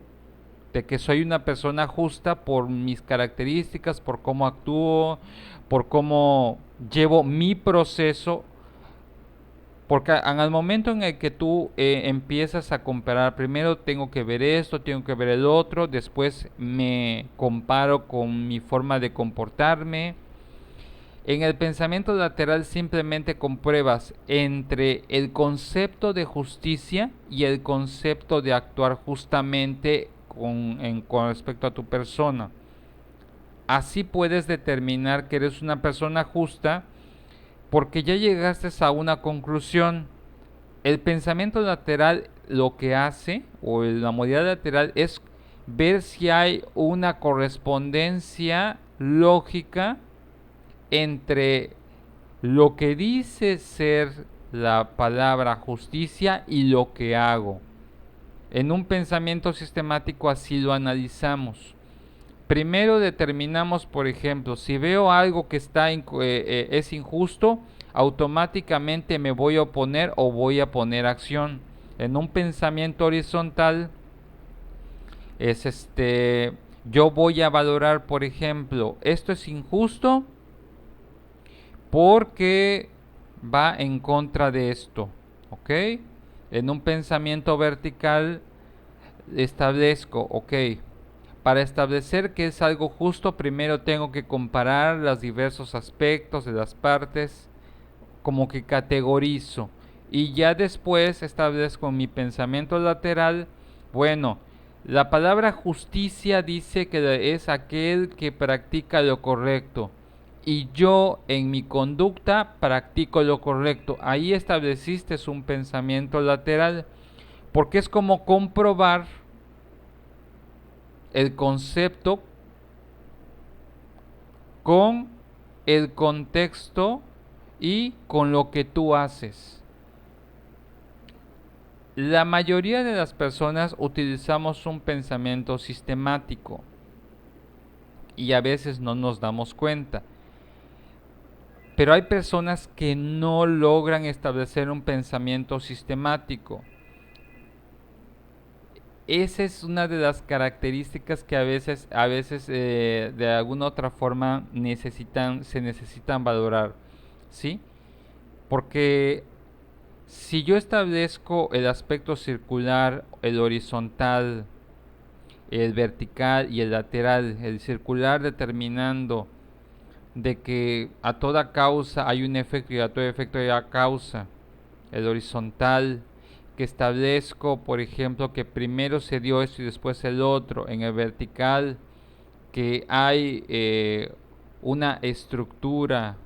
Speaker 1: de que soy una persona justa por mis características, por cómo actúo, por cómo llevo mi proceso, porque en el momento en el que tú empiezas a comparar, primero tengo que ver esto, tengo que ver el otro, después me comparo con mi forma de comportarme. En el pensamiento lateral simplemente compruebas entre el concepto de justicia y el concepto de actuar justamente con respecto a tu persona. Así puedes determinar que eres una persona justa porque ya llegaste a una conclusión. El pensamiento lateral lo que hace, o la modalidad lateral, es ver si hay una correspondencia lógica entre lo que dice ser la palabra justicia y lo que hago. En un pensamiento sistemático así lo analizamos. Primero determinamos, por ejemplo, si veo algo que es injusto, automáticamente me voy a oponer o voy a poner acción. En un pensamiento horizontal es yo voy a valorar, por ejemplo, esto es injusto porque va en contra de esto, ¿ok? En un pensamiento vertical establezco, ok, para establecer que es algo justo, primero tengo que comparar los diversos aspectos de las partes, como que categorizo, y ya después establezco mi pensamiento lateral, bueno, la palabra justicia dice que es aquel que practica lo correcto, y yo en mi conducta practico lo correcto. Ahí estableciste un pensamiento lateral, porque es como comprobar el concepto con el contexto y con lo que tú haces. La mayoría de las personas utilizamos un pensamiento sistemático y a veces no nos damos cuenta. Pero hay personas que no logran establecer un pensamiento sistemático. Esa es una de las características que a veces de alguna otra forma se necesitan valorar, ¿sí? Porque si yo establezco el aspecto circular, el horizontal, el vertical y el lateral, el circular determinando de que a toda causa hay un efecto y a todo efecto hay una causa, el horizontal, que establezco, por ejemplo, que primero se dio esto y después el otro, en el vertical, que hay una estructura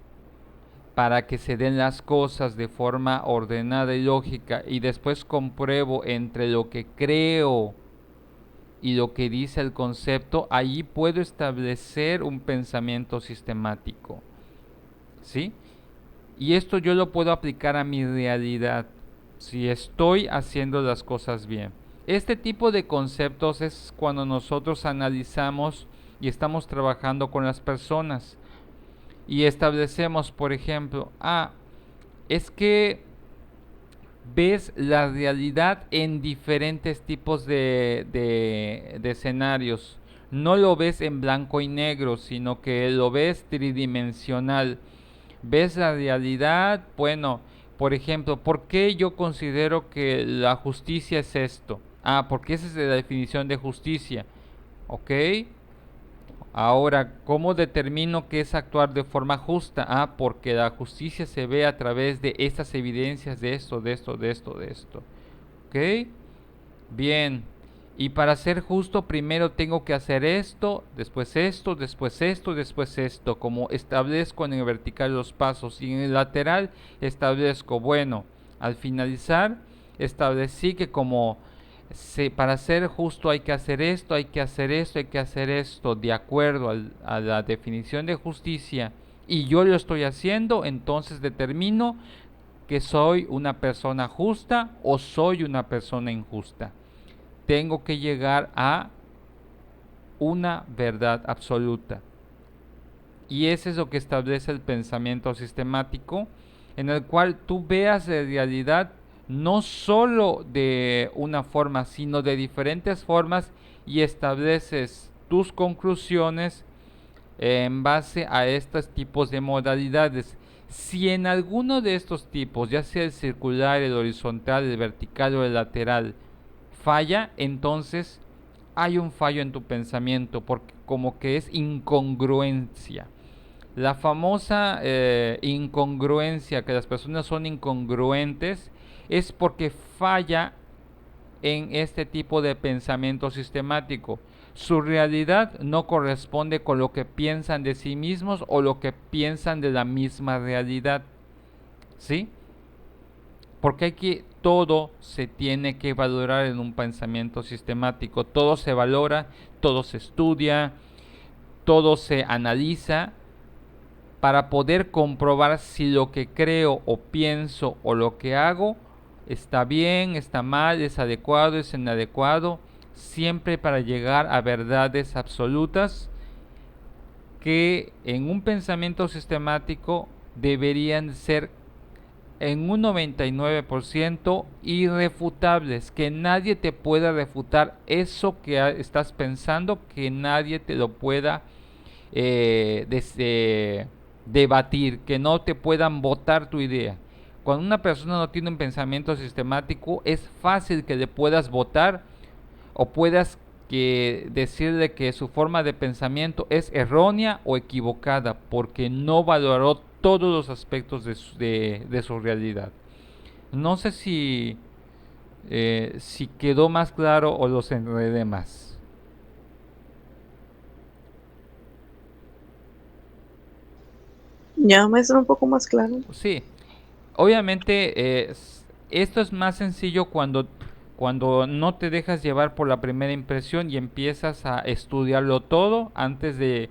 Speaker 1: para que se den las cosas de forma ordenada y lógica, y después compruebo entre lo que creo y lo que dice el concepto, allí puedo establecer un pensamiento sistemático, ¿sí? Y esto yo lo puedo aplicar a mi realidad, si estoy haciendo las cosas bien. Este tipo de conceptos es cuando nosotros analizamos y estamos trabajando con las personas y establecemos, por ejemplo, es que ves la realidad en diferentes tipos de escenarios. No lo ves en blanco y negro, sino que lo ves tridimensional. Ves la realidad, bueno, por ejemplo, ¿por qué yo considero que la justicia es esto? Porque esa es la definición de justicia, ¿ok? Ahora, ¿cómo determino qué es actuar de forma justa? Porque la justicia se ve a través de estas evidencias de esto, de esto, de esto, de esto. ¿Ok? Bien. Y para ser justo, primero tengo que hacer esto, después esto, después esto, después esto. Como establezco en el vertical los pasos y en el lateral establezco, bueno, al finalizar establecí que como para ser justo hay que hacer esto, hay que hacer esto, hay que hacer esto, de acuerdo a la definición de justicia, y yo lo estoy haciendo, entonces determino que soy una persona justa o soy una persona injusta. Tengo que llegar a una verdad absoluta. Y ese es lo que establece el pensamiento sistemático, en el cual tú veas la realidad no solo de una forma, sino de diferentes formas y estableces tus conclusiones en base a estos tipos de modalidades. Si en alguno de estos tipos, ya sea el circular, el horizontal, el vertical o el lateral, falla, entonces hay un fallo en tu pensamiento, porque como que es incongruencia. La famosa incongruencia, que las personas son incongruentes, es porque falla en este tipo de pensamiento sistemático. Su realidad no corresponde con lo que piensan de sí mismos o lo que piensan de la misma realidad. ¿Sí? Porque todo se tiene que valorar en un pensamiento sistemático. Todo se valora, todo se estudia, todo se analiza para poder comprobar si lo que creo o pienso o lo que hago está bien, está mal, es adecuado, es inadecuado, siempre para llegar a verdades absolutas que en un pensamiento sistemático deberían ser en un 99% irrefutables, que nadie te pueda refutar eso que estás pensando, que nadie te lo pueda debatir, que no te puedan votar tu idea. Cuando una persona no tiene un pensamiento sistemático, es fácil que le puedas votar o puedas decirle que su forma de pensamiento es errónea o equivocada, porque no valoró todos los aspectos de su realidad. No sé si quedó más claro o los enredé más.
Speaker 7: Ya, maestro, un poco más claro.
Speaker 1: Sí, obviamente esto es más sencillo cuando no te dejas llevar por la primera impresión y empiezas a estudiarlo todo antes de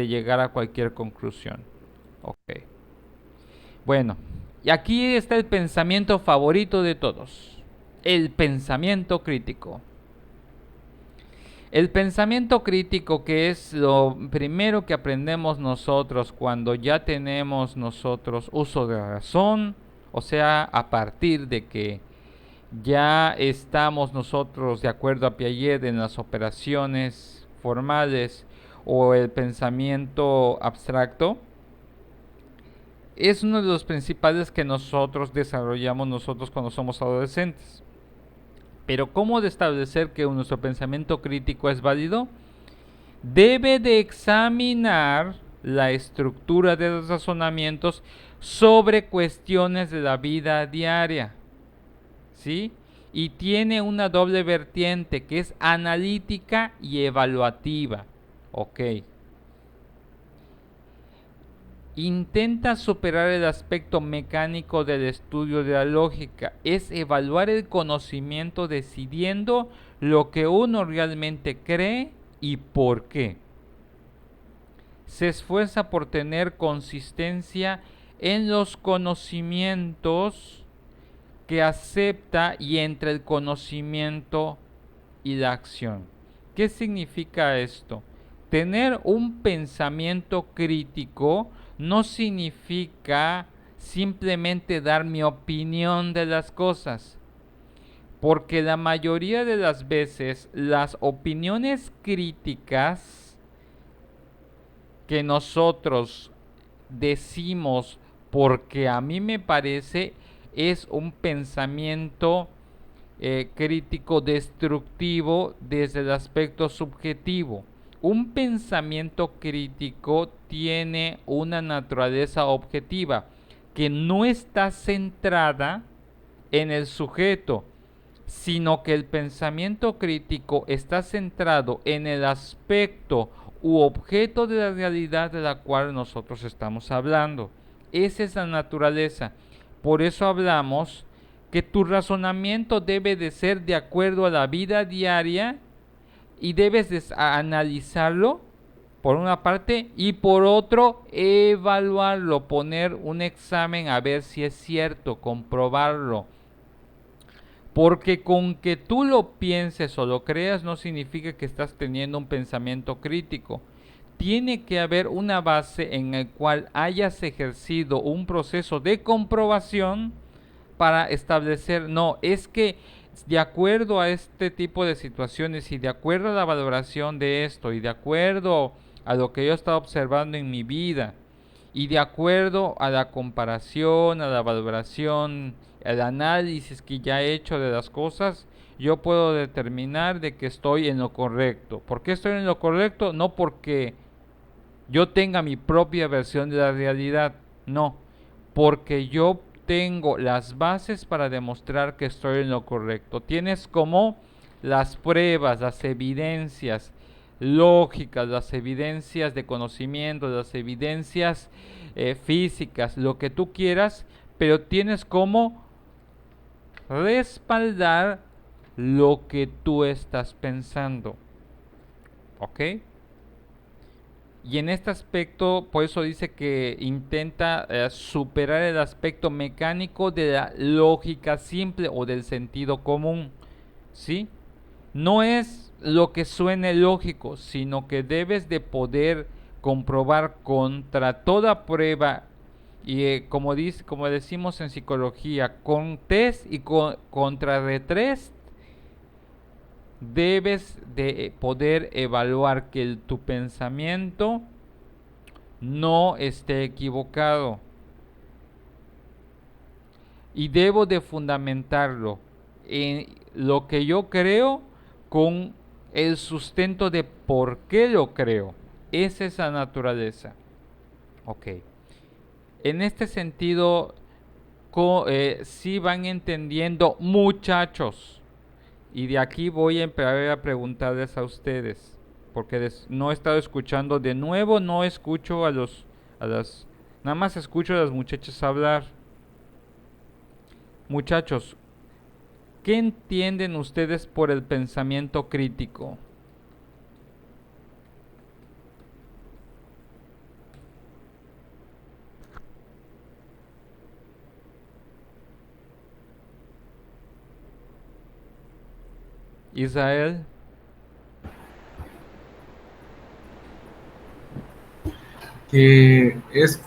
Speaker 1: llegar a cualquier conclusión. Ok. Bueno, y aquí está el pensamiento favorito de todos, el pensamiento crítico. El pensamiento crítico, que es lo primero que aprendemos nosotros cuando ya tenemos nosotros uso de razón, o sea, a partir de que ya estamos nosotros de acuerdo a Piaget en las operaciones formales o el pensamiento abstracto, es uno de los principales que nosotros desarrollamos nosotros cuando somos adolescentes. Pero ¿cómo de establecer que nuestro pensamiento crítico es válido? Debe de examinar la estructura de los razonamientos sobre cuestiones de la vida diaria, ¿sí? Y tiene una doble vertiente que es analítica y evaluativa. Ok. Intenta superar el aspecto mecánico del estudio de la lógica. Es evaluar el conocimiento decidiendo lo que uno realmente cree y por qué. Se esfuerza por tener consistencia en los conocimientos que acepta y entre el conocimiento y la acción. ¿Qué significa esto? Tener un pensamiento crítico no significa simplemente dar mi opinión de las cosas, porque la mayoría de las veces las opiniones críticas que nosotros decimos porque a mí me parece es un pensamiento crítico destructivo desde el aspecto subjetivo. Un pensamiento crítico tiene una naturaleza objetiva que no está centrada en el sujeto, sino que el pensamiento crítico está centrado en el aspecto u objeto de la realidad de la cual nosotros estamos hablando. Esa es la naturaleza. Por eso hablamos que tu razonamiento debe de ser de acuerdo a la vida diaria y debes de analizarlo por una parte y por otro evaluarlo, poner un examen a ver si es cierto, comprobarlo. Porque con que tú lo pienses o lo creas no significa que estás teniendo un pensamiento crítico. Tiene que haber una base en la cual hayas ejercido un proceso de comprobación para establecer, no, es que de acuerdo a este tipo de situaciones y de acuerdo a la valoración de esto y de acuerdo a lo que yo he estado observando en mi vida y de acuerdo a la comparación, a la valoración, al análisis que ya he hecho de las cosas, yo puedo determinar de que estoy en lo correcto. ¿Por qué estoy en lo correcto? No porque yo tenga mi propia versión de la realidad, no, porque yo tengo las bases para demostrar que estoy en lo correcto. Tienes como las pruebas, las evidencias lógicas, las evidencias de conocimiento, las evidencias físicas, lo que tú quieras, pero tienes como respaldar lo que tú estás pensando. ¿Ok? Y en este aspecto, por eso dice que intenta superar el aspecto mecánico de la lógica simple o del sentido común, ¿sí? No es lo que suene lógico, sino que debes de poder comprobar contra toda prueba y como decimos en psicología, con test y contra retest debes de poder evaluar que tu pensamiento no esté equivocado y debo de fundamentarlo en lo que yo creo con el sustento de por qué lo creo. Esa es la naturaleza. Ok. En este sentido, si van entendiendo, muchachos. Y de aquí voy a empezar a preguntarles a ustedes, porque no he estado escuchando de nuevo, no escucho nada más escucho a las muchachas hablar. Muchachos, ¿qué entienden ustedes por el pensamiento crítico? Israel.
Speaker 9: Que es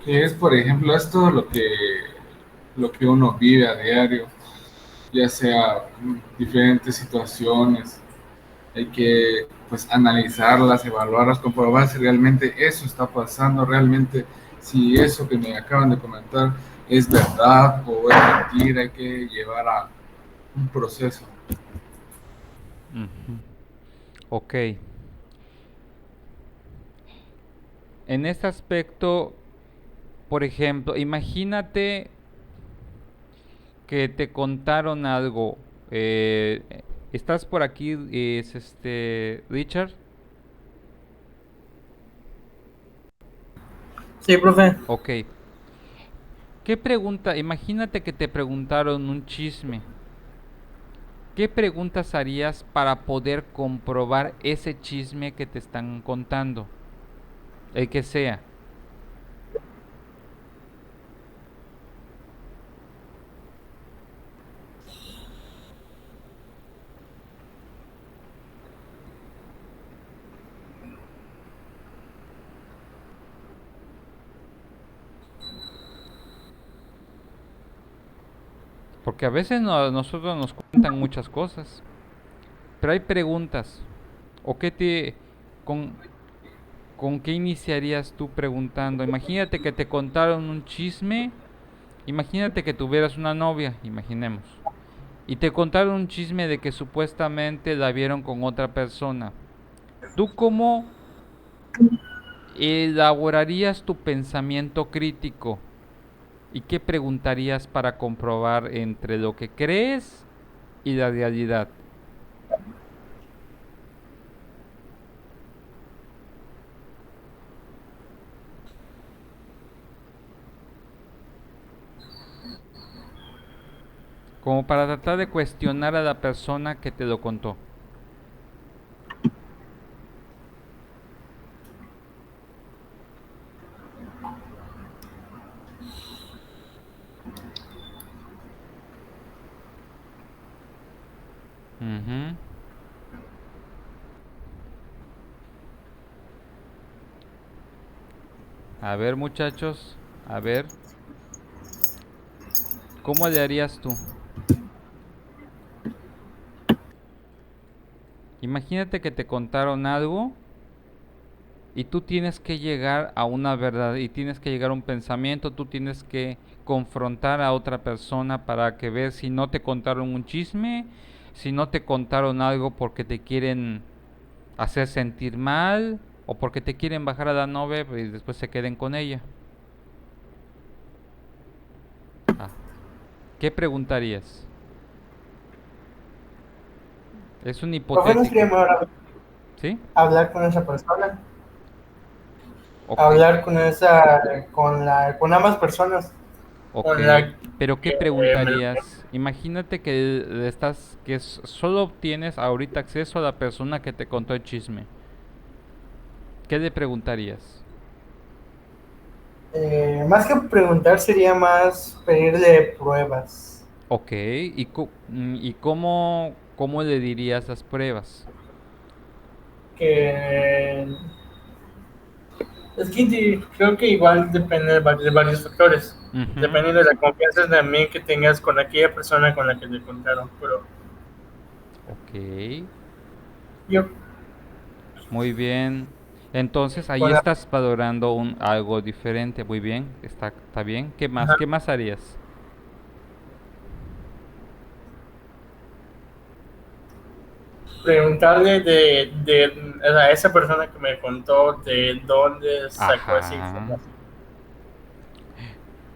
Speaker 9: que es, por ejemplo, esto lo que uno vive a diario, ya sea diferentes situaciones. Hay que pues analizarlas, evaluarlas, comprobar si realmente eso está pasando, realmente si eso que me acaban de comentar es verdad o es mentira. Hay que llevar a un proceso.
Speaker 1: Ok. En este aspecto, por ejemplo, imagínate que te contaron algo. ¿Estás por aquí, Richard?
Speaker 10: Sí, profe.
Speaker 1: Ok. ¿Qué pregunta? Imagínate que te preguntaron un chisme. ¿Qué preguntas harías para poder comprobar ese chisme que te están contando? El que sea. Porque a veces nosotros nos cuentan muchas cosas, pero hay preguntas. ¿O qué con qué iniciarías tú preguntando? Imagínate que te contaron un chisme. Imagínate que tuvieras una novia, imaginemos. Y te contaron un chisme de que supuestamente la vieron con otra persona. ¿Tú cómo elaborarías tu pensamiento crítico? ¿Y qué preguntarías para comprobar entre lo que crees y la realidad? Como para tratar de cuestionar a la persona que te lo contó. Ujú. A ver, muchachos, a ver, ¿cómo le harías tú? Imagínate que te contaron algo y tú tienes que llegar a una verdad y tienes que llegar a un pensamiento, tú tienes que confrontar a otra persona para que veas si no te contaron un chisme, si no te contaron algo porque te quieren hacer sentir mal o porque te quieren bajar a la nube y después se queden con ella. Ah, ¿qué preguntarías? Es un
Speaker 10: Profe, ¿no sería
Speaker 1: hipotético.
Speaker 10: mejor
Speaker 1: ¿Sí?
Speaker 10: hablar con esa persona?
Speaker 1: Ok,
Speaker 10: Hablar con esa, con ambas personas.
Speaker 1: ok.
Speaker 10: Con la
Speaker 1: Pero ¿qué
Speaker 10: que me lo...
Speaker 1: preguntarías? Imagínate que solo obtienes ahorita acceso a la persona que te contó el chisme. ¿Qué le preguntarías?
Speaker 10: Más que preguntar sería más pedirle pruebas.
Speaker 1: Ok, ¿y cómo le dirías las pruebas?
Speaker 10: Que es que creo que igual depende de varios factores.
Speaker 1: Ujú.
Speaker 10: Depende de la confianza también que tengas con aquella persona con la que te contaron. Pero
Speaker 1: Ok,
Speaker 10: yo
Speaker 1: muy bien. Entonces ahí
Speaker 10: con la...
Speaker 1: estás valorando algo diferente. Muy bien, está bien. ¿Qué más?
Speaker 10: Ajá.
Speaker 1: ¿Qué más harías?
Speaker 10: Preguntarle a esa persona que me contó de dónde sacó esa
Speaker 1: Ajá.
Speaker 10: información.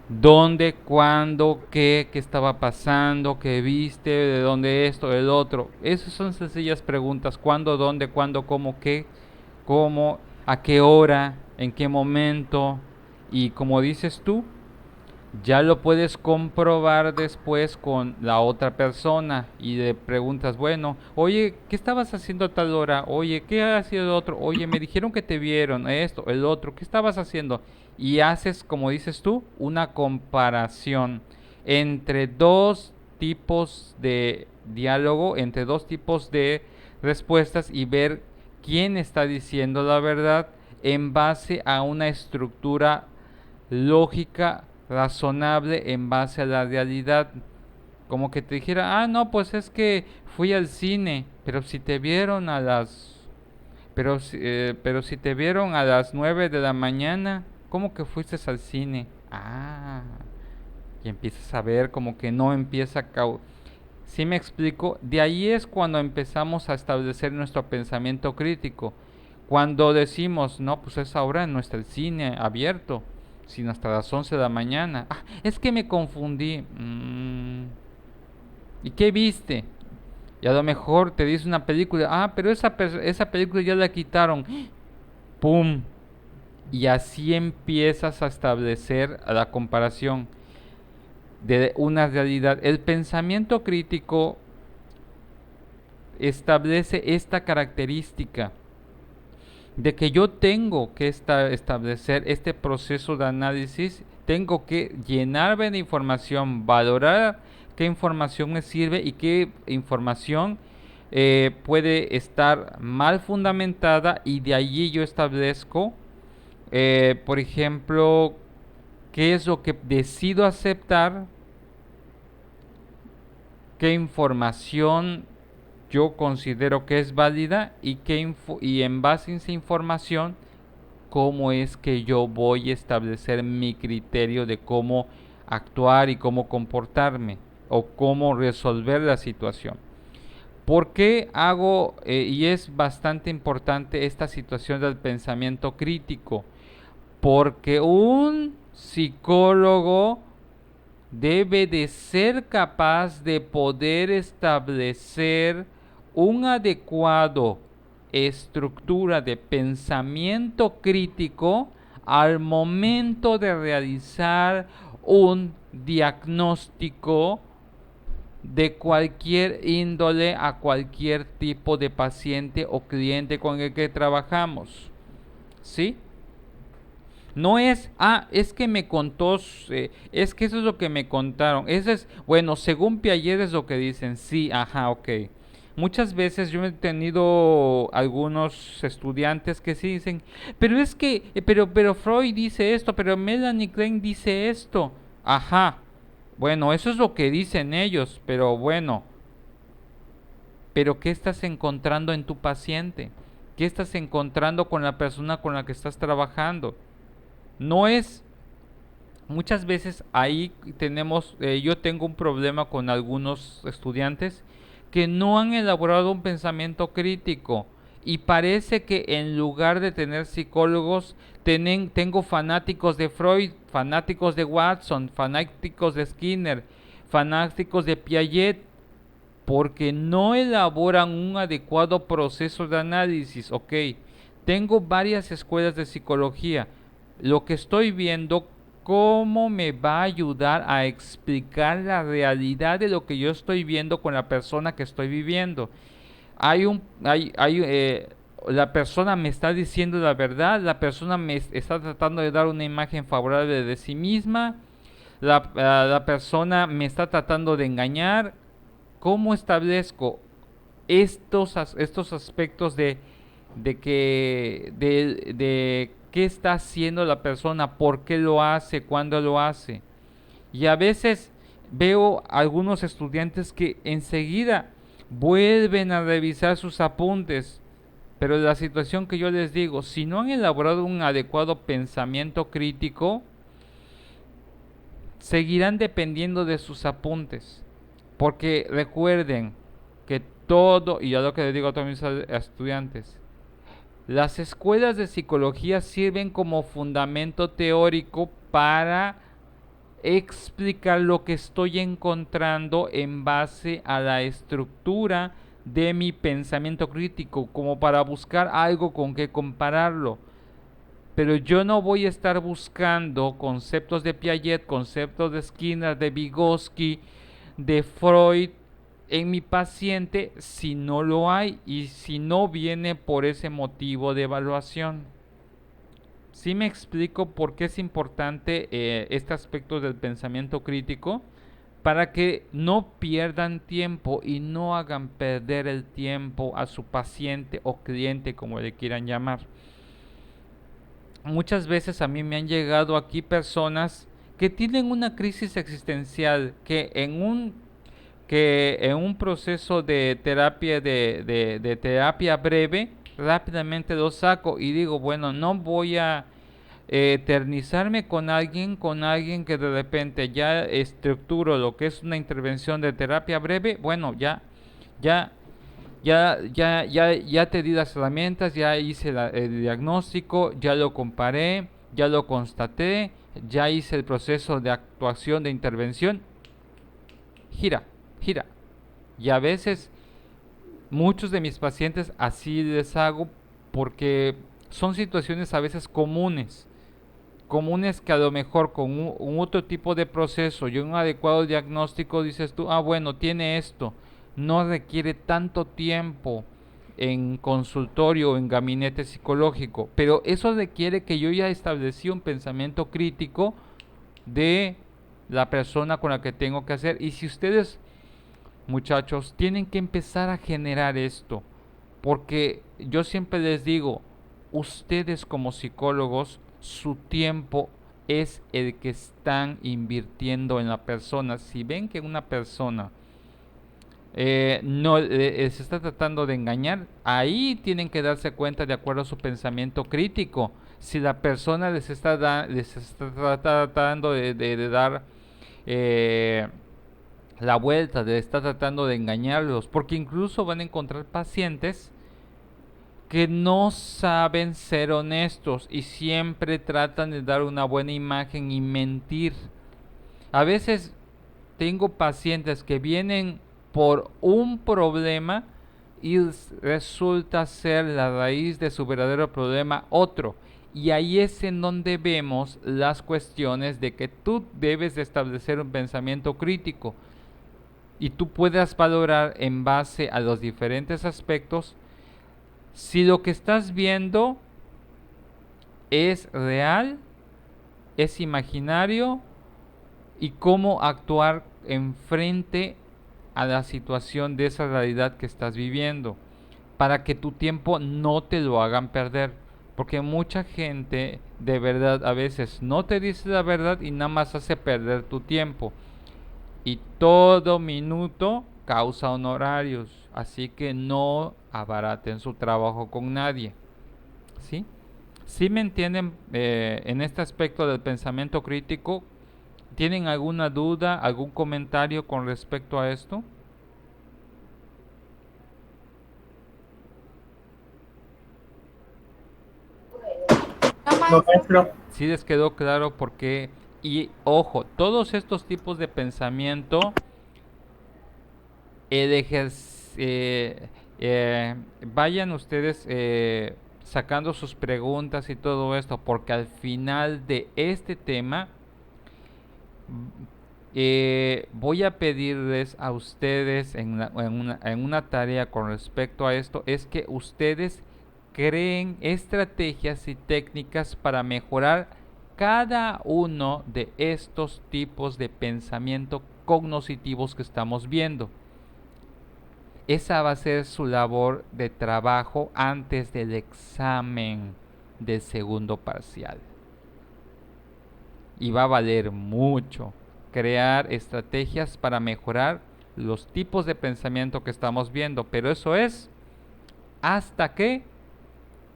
Speaker 1: ¿Dónde, cuándo, qué estaba pasando, qué viste, de dónde esto, del otro? Esas son sencillas preguntas. ¿Cuándo, dónde, cuándo, cómo, qué, cómo, a qué hora, en qué momento? Y como dices tú, ya lo puedes comprobar después con la otra persona y le preguntas, bueno, oye, ¿qué estabas haciendo a tal hora? Oye, ¿qué ha sido el otro? Oye, me dijeron que te vieron esto, el otro, ¿qué estabas haciendo? Y haces, como dices tú, una comparación entre dos tipos de diálogo, entre dos tipos de respuestas y ver quién está diciendo la verdad en base a una estructura lógica, razonable en base a la realidad. Como que te dijera, ah, no, pues es que fui al cine, pero si te vieron a las... pero si te vieron a las 9 de la mañana, ¿cómo que fuiste al cine? Ah, y empiezas a ver como que no empieza a... ¿Sí me explico? De ahí es cuando empezamos a establecer nuestro pensamiento crítico. Cuando decimos, no, pues esa hora no está el cine abierto, sino hasta las 11 de la mañana. Ah, es que me confundí. ¿Y qué viste? Y a lo mejor te dice una película, ah, pero esa película ya la quitaron. ¡Pum! Y así empiezas a establecer la comparación de una realidad. El pensamiento crítico establece esta característica de que yo tengo que establecer este proceso de análisis, tengo que llenarme de información, valorar qué información me sirve y qué información puede estar mal fundamentada, y de allí yo establezco, por ejemplo, qué es lo que decido aceptar qué información yo considero que es válida y en base a esa información, cómo es que yo voy a establecer mi criterio de cómo actuar y cómo comportarme o cómo resolver la situación. ¿Por qué hago, y es bastante importante esta situación del pensamiento crítico? Porque un psicólogo debe de ser capaz de poder establecer un adecuado estructura de pensamiento crítico al momento de realizar un diagnóstico de cualquier índole a cualquier tipo de paciente o cliente con el que trabajamos. ¿Sí? No es, es que me contó, es que eso es lo que me contaron. Eso es, bueno, según Piaget es lo que dicen. Sí, ajá, ok. Muchas veces yo he tenido algunos estudiantes que sí dicen, pero es que, pero Freud dice esto, pero Melanie Klein dice esto. Ajá. Bueno, eso es lo que dicen ellos, pero bueno. Pero ¿qué estás encontrando en tu paciente? ¿Qué estás encontrando con la persona con la que estás trabajando? No es, muchas veces ahí tenemos, yo tengo un problema con algunos estudiantes que no han elaborado un pensamiento crítico y parece que en lugar de tener psicólogos, tengo fanáticos de Freud, fanáticos de Watson, fanáticos de Skinner, fanáticos de Piaget, porque no elaboran un adecuado proceso de análisis. Ok, tengo varias escuelas de psicología. Lo que estoy viendo, cómo me va a ayudar a explicar la realidad de lo que yo estoy viendo con la persona que estoy viviendo. La persona me está diciendo la verdad, la persona me está tratando de dar una imagen favorable de sí misma, la persona me está tratando de engañar. ¿Cómo establezco estos aspectos de qué está haciendo la persona, por qué lo hace, cuándo lo hace? Y a veces veo algunos estudiantes que enseguida vuelven a revisar sus apuntes, pero la situación que yo les digo, si no han elaborado un adecuado pensamiento crítico, seguirán dependiendo de sus apuntes. Porque recuerden que todo, y yo lo que les digo a todos mis estudiantes, las escuelas de psicología sirven como fundamento teórico para explicar lo que estoy encontrando en base a la estructura de mi pensamiento crítico, como para buscar algo con que compararlo. Pero yo no voy a estar buscando conceptos de Piaget, conceptos de Skinner, de Vygotsky, de Freud en mi paciente si no lo hay y si no viene por ese motivo de evaluación. ¿Sí me explico por qué es importante este aspecto del pensamiento crítico? Para que no pierdan tiempo y no hagan perder el tiempo a su paciente o cliente, como le quieran llamar. Muchas veces a mí me han llegado aquí personas que tienen una crisis existencial, que en un proceso de terapia de terapia breve rápidamente lo saco y digo, bueno, no voy a eternizarme con alguien que de repente ya estructuro lo que es una intervención de terapia breve. Bueno, ya te di las herramientas, ya hice el diagnóstico, ya lo comparé, ya lo constaté, ya hice el proceso de actuación de intervención. Gira. Y a veces muchos de mis pacientes así les hago porque son situaciones a veces comunes que a lo mejor con un otro tipo de proceso y un adecuado diagnóstico dices tú, bueno, tiene esto. No requiere tanto tiempo en consultorio o en gabinete psicológico, pero eso requiere que yo ya establecí un pensamiento crítico de la persona con la que tengo que hacer. Y si ustedes, muchachos, tienen que empezar a generar esto, porque yo siempre les digo, ustedes como psicólogos, su tiempo es el que están invirtiendo en la persona. Si ven que una persona no se está tratando de engañar, ahí tienen que darse cuenta de acuerdo a su pensamiento crítico. Si la persona les está tratando de dar la vuelta, está tratando de engañarlos, porque incluso van a encontrar pacientes que no saben ser honestos y siempre tratan de dar una buena imagen y mentir. A veces tengo pacientes que vienen por un problema y resulta ser la raíz de su verdadero problema otro. Y ahí es en donde vemos las cuestiones de que tú debes de establecer un pensamiento crítico y tú puedas valorar en base a los diferentes aspectos si lo que estás viendo es real, es imaginario y cómo actuar en frente a la situación de esa realidad que estás viviendo para que tu tiempo no te lo hagan perder, porque mucha gente de verdad a veces no te dice la verdad y nada más hace perder tu tiempo, y todo minuto causa honorarios, así que no abaraten su trabajo con nadie. ¿Sí? ¿Sí me entienden en este aspecto del pensamiento crítico? ¿Tienen alguna duda, algún comentario con respecto a esto?
Speaker 10: No, maestro.
Speaker 1: ¿Sí les quedó claro por qué? Y ojo, todos estos tipos de pensamiento, vayan ustedes sacando sus preguntas y todo esto, porque al final de este tema voy a pedirles a ustedes en una tarea con respecto a esto, es que ustedes creen estrategias y técnicas para mejorar cada uno de estos tipos de pensamiento cognitivos que estamos viendo. Esa va a ser su labor de trabajo antes del examen del segundo parcial. Y va a valer mucho crear estrategias para mejorar los tipos de pensamiento que estamos viendo, pero eso es hasta que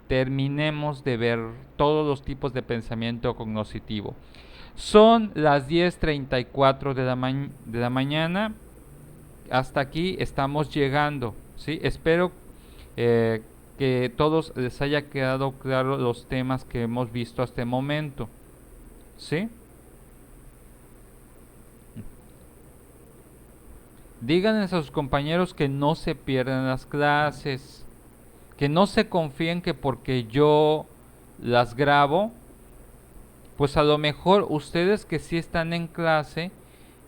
Speaker 1: terminemos de ver todos los tipos de pensamiento cognitivo. Son las 10:34 de la mañana. Hasta aquí estamos llegando, ¿sí? Espero que todos les haya quedado claro los temas que hemos visto hasta el momento, ¿sí? Díganle a sus compañeros que no se pierdan las clases, que no se confíen que porque yo las grabo, pues a lo mejor ustedes que sí están en clase,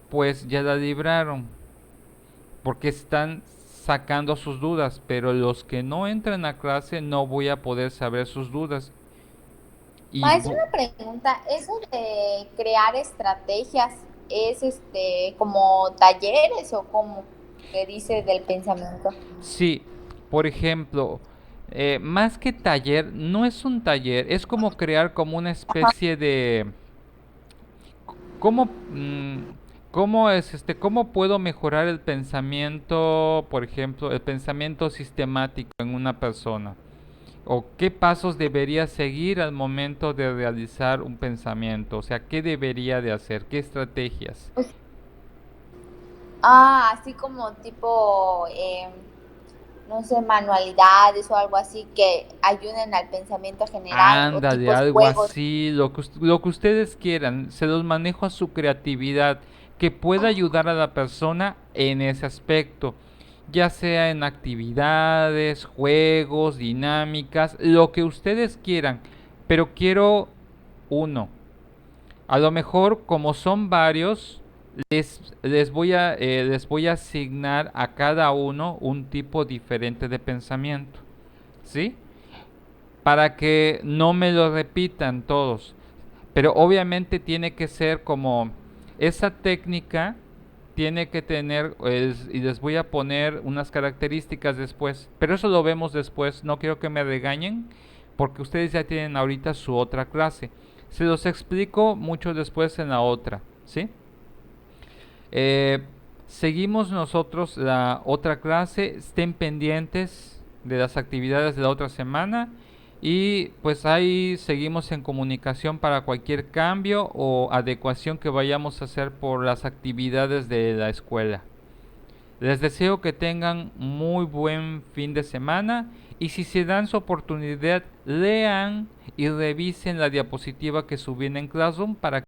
Speaker 1: pues ya la libraron, porque están sacando sus dudas, pero los que no entran a clase no voy a poder saber sus dudas. Y
Speaker 3: Maestro, una pregunta, ¿eso de crear estrategias es como talleres o como que dice del pensamiento?
Speaker 1: sí, por ejemplo, más que taller, no es un taller, es como crear como una especie de ¿cómo, cómo puedo mejorar el pensamiento, por ejemplo, el pensamiento sistemático en una persona? ¿O qué pasos debería seguir al momento de realizar un pensamiento? O sea, ¿qué debería de hacer? ¿Qué estrategias?
Speaker 3: Así como tipo, no sé, manualidades o algo así que ayuden al pensamiento general o
Speaker 1: Ándale,
Speaker 3: tipos
Speaker 1: algo
Speaker 3: juegos.
Speaker 1: así, lo que ustedes quieran, se los manejo a su creatividad, que pueda ayudar a la persona en ese aspecto, ya sea en actividades, juegos, dinámicas, lo que ustedes quieran, pero quiero uno. A lo mejor, como son varios, les voy a asignar a cada uno un tipo diferente de pensamiento, ¿sí? Para que no me lo repitan todos. Pero obviamente tiene que ser como esa técnica tiene que tener, y les voy a poner unas características después, pero eso lo vemos después, no quiero que me regañen, porque ustedes ya tienen ahorita su otra clase. Se los explico mucho después en la otra, ¿sí? Seguimos nosotros la otra clase. Estén pendientes de las actividades de la otra semana. Y pues ahí seguimos en comunicación para cualquier cambio o adecuación que vayamos a hacer por las actividades de la escuela. Les deseo que tengan muy buen fin de semana y si se dan su oportunidad, lean y revisen la diapositiva que subí en Classroom para